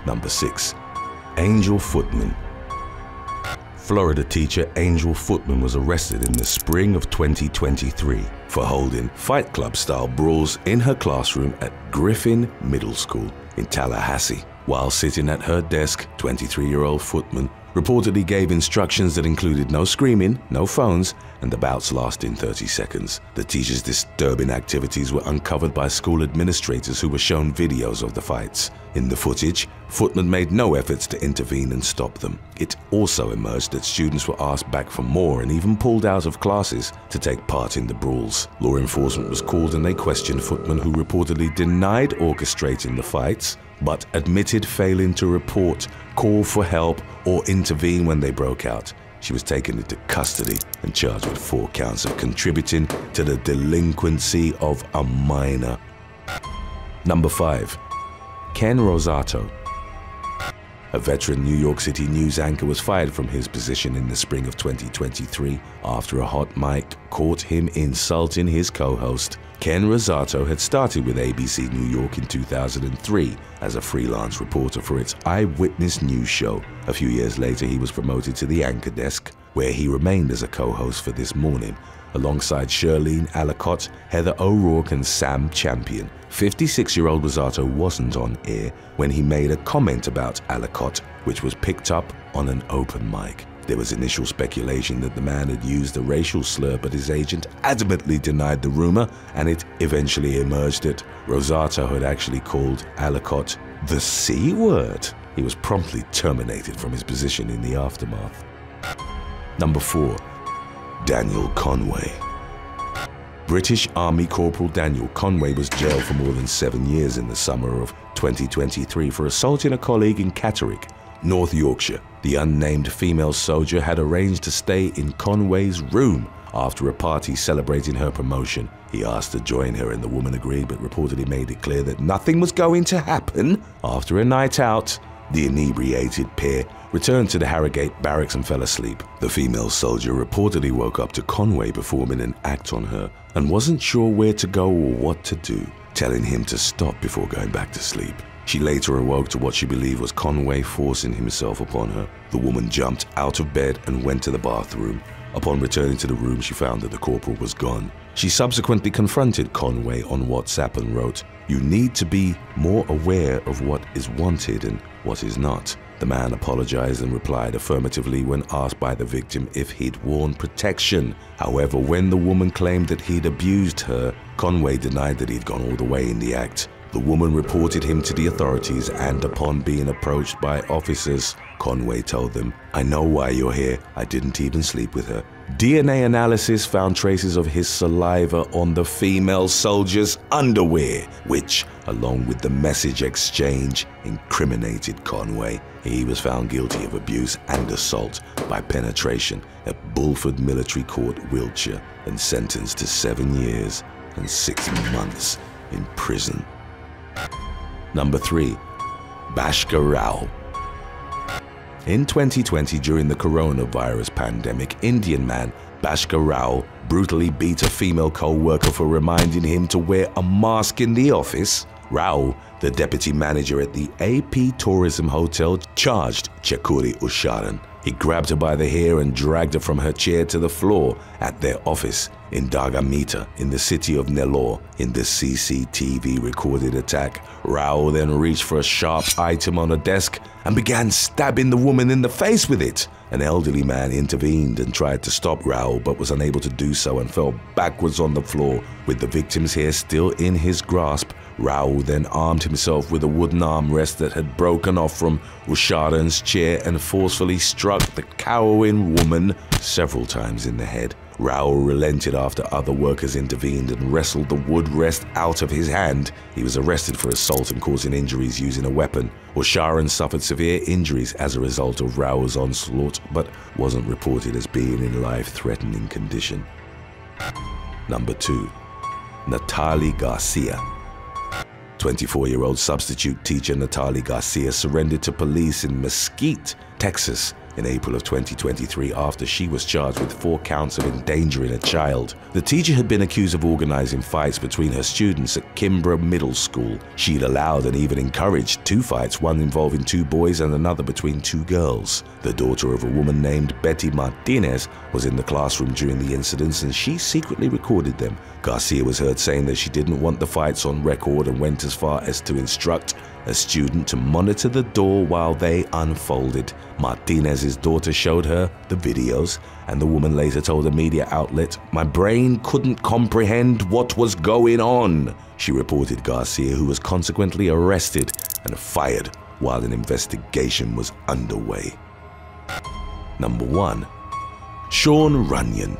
Number 6. Angel Footman. Florida teacher Angel Footman was arrested in the spring of 2023 for holding Fight Club-style brawls in her classroom at Griffin Middle School in Tallahassee. While sitting at her desk, 23-year-old Footman reportedly gave instructions that included no screaming, no phones, and the bouts lasting 30 seconds. The teacher's disturbing activities were uncovered by school administrators who were shown videos of the fights. In the footage, Footman made no efforts to intervene and stop them. It also emerged that students were asked back for more and even pulled out of classes to take part in the brawls. Law enforcement was called and they questioned Footman, who reportedly denied orchestrating the fights, but admitted failing to report, call for help, or intervene when they broke out. She was taken into custody and charged with 4 counts of contributing to the delinquency of a minor. Number 5. Ken Rosato. A veteran New York City news anchor was fired from his position in the spring of 2023 after a hot mic caught him insulting his co-host. Ken Rosato had started with ABC New York in 2003 as a freelance reporter for its Eyewitness News show. A few years later, he was promoted to the anchor desk, where he remained as a co-host for This Morning, alongside Shirlene Allacott, Heather O'Rourke, and Sam Champion. 56-year-old Rosato wasn't on air when he made a comment about Allacott, which was picked up on an open mic. There was initial speculation that the man had used a racial slur, but his agent adamantly denied the rumor, and it eventually emerged that Rosato had actually called Allacott the C word. He was promptly terminated from his position in the aftermath. Number 4. Daniel Conway. British Army Corporal Daniel Conway was jailed for more than 7 years in the summer of 2023 for assaulting a colleague in Catterick, North Yorkshire. The unnamed female soldier had arranged to stay in Conway's room after a party celebrating her promotion. He asked to join her and the woman agreed, but reportedly made it clear that nothing was going to happen. After a night out, the inebriated pair returned to the Harrogate barracks and fell asleep. The female soldier reportedly woke up to Conway performing an act on her and wasn't sure where to go or what to do, telling him to stop before going back to sleep. She later awoke to what she believed was Conway forcing himself upon her. The woman jumped out of bed and went to the bathroom. Upon returning to the room, she found that the corporal was gone. She subsequently confronted Conway on WhatsApp and wrote, "You need to be more aware of what is wanted and what is not." The man apologized and replied affirmatively when asked by the victim if he'd worn protection. However, when the woman claimed that he'd abused her, Conway denied that he'd gone all the way in the act. The woman reported him to the authorities, and upon being approached by officers, Conway told them, "I know why you're here. I didn't even sleep with her." DNA analysis found traces of his saliva on the female soldier's underwear, which, along with the message exchange, incriminated Conway. He was found guilty of abuse and assault by penetration at Bulford Military Court, Wiltshire, and sentenced to 7 years and 6 months in prison. Number 3. Bhaskar Rao. In 2020, during the coronavirus pandemic, Indian man Bhaskar Rao brutally beat a female co-worker for reminding him to wear a mask in the office. Rao, the deputy manager at the AP Tourism Hotel, charged Chakuri Usharan. He grabbed her by the hair and dragged her from her chair to the floor at their office in Dagamita in the city of Nellore. In the CCTV recorded attack, Rao then reached for a sharp item on a desk and began stabbing the woman in the face with it. An elderly man intervened and tried to stop Rao, but was unable to do so and fell backwards on the floor with the victim's hair still in his grasp. Rao then armed himself with a wooden armrest that had broken off from Usharan's chair and forcefully struck the cowering woman several times in the head. Rao relented after other workers intervened and wrestled the wood rest out of his hand. He was arrested for assault and causing injuries using a weapon. Usharan suffered severe injuries as a result of Rao's onslaught, but wasn't reported as being in life-threatening condition. Number 2. Natalie Garcia. 24-year-old substitute teacher Natalie Garcia surrendered to police in Mesquite, Texas in April of 2023 after she was charged with 4 counts of endangering a child. The teacher had been accused of organizing fights between her students at Kimbrough Middle School. She'd allowed and even encouraged 2 fights, one involving 2 boys and another between 2 girls. The daughter of a woman named Betty Martinez was in the classroom during the incidents, and she secretly recorded them. Garcia was heard saying that she didn't want the fights on record and went as far as to instruct a student to monitor the door while they unfolded. Martinez's daughter showed her the videos, and the woman later told a media outlet, "My brain couldn't comprehend what was going on." She reported Garcia, who was consequently arrested and fired while an investigation was underway. Number 1. Sean Runyon.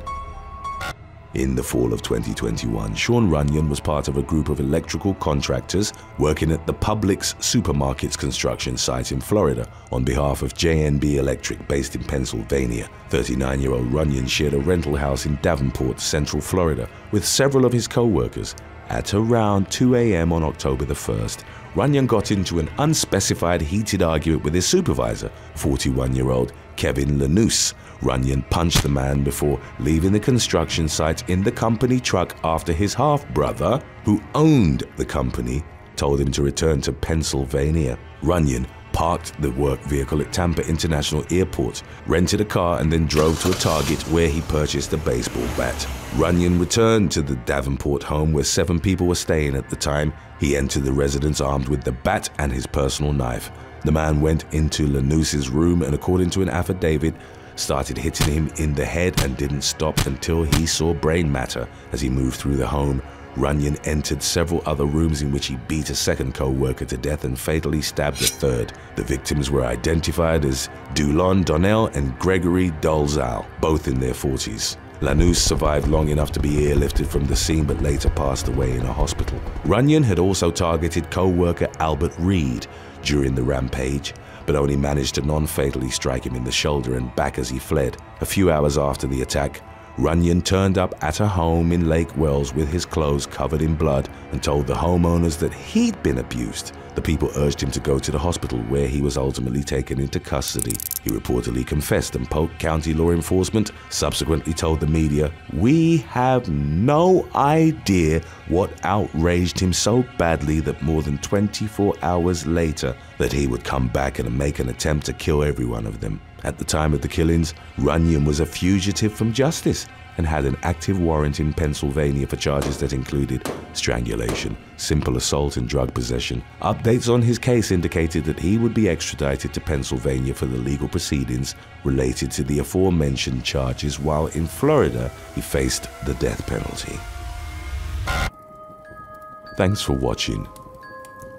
In the fall of 2021, Sean Runyon was part of a group of electrical contractors working at the Publix Supermarkets construction site in Florida on behalf of JNB Electric, based in Pennsylvania. 39-year-old Runyon shared a rental house in Davenport, Central Florida, with several of his co-workers. At around 2 a.m. on October the 1st, Runyon got into an unspecified heated argument with his supervisor, 41-year-old Kevin Lanous. Runyon punched the man before leaving the construction site in the company truck after his half-brother, who owned the company, told him to return to Pennsylvania. Runyon parked the work vehicle at Tampa International Airport, rented a car, and then drove to a Target where he purchased a baseball bat. Runyon returned to the Davenport home where 7 people were staying at the time. He entered the residence armed with the bat and his personal knife. The man went into Lanous's room and, according to an affidavit, started hitting him in the head and didn't stop until he saw brain matter as he moved through the home. Runyon entered several other rooms in which he beat a second co-worker to death and fatally stabbed a third. The victims were identified as Dulon Donnell and Gregory Dolzal, both in their 40s. Lanous survived long enough to be airlifted from the scene but later passed away in a hospital. Runyon had also targeted co-worker Albert Reed during the rampage, but only managed to non-fatally strike him in the shoulder and back as he fled. A few hours after the attack, Runyon turned up at her home in Lake Wells with his clothes covered in blood and told the homeowners that he'd been abused. The people urged him to go to the hospital, where he was ultimately taken into custody. He reportedly confessed, and Polk County law enforcement subsequently told the media, "We have no idea what outraged him so badly that more than 24 hours later that he would come back and make an attempt to kill every one of them." At the time of the killings, Runyon was a fugitive from justice and had an active warrant in Pennsylvania for charges that included strangulation, simple assault, and drug possession. Updates on his case indicated that he would be extradited to Pennsylvania for the legal proceedings related to the aforementioned charges, while in Florida he faced the death penalty. Thanks for watching.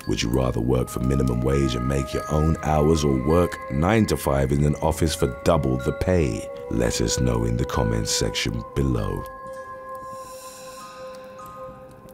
Would you rather work for minimum wage and make your own hours, or work 9 to 5 in an office for double the pay? Let us know in the comments section below.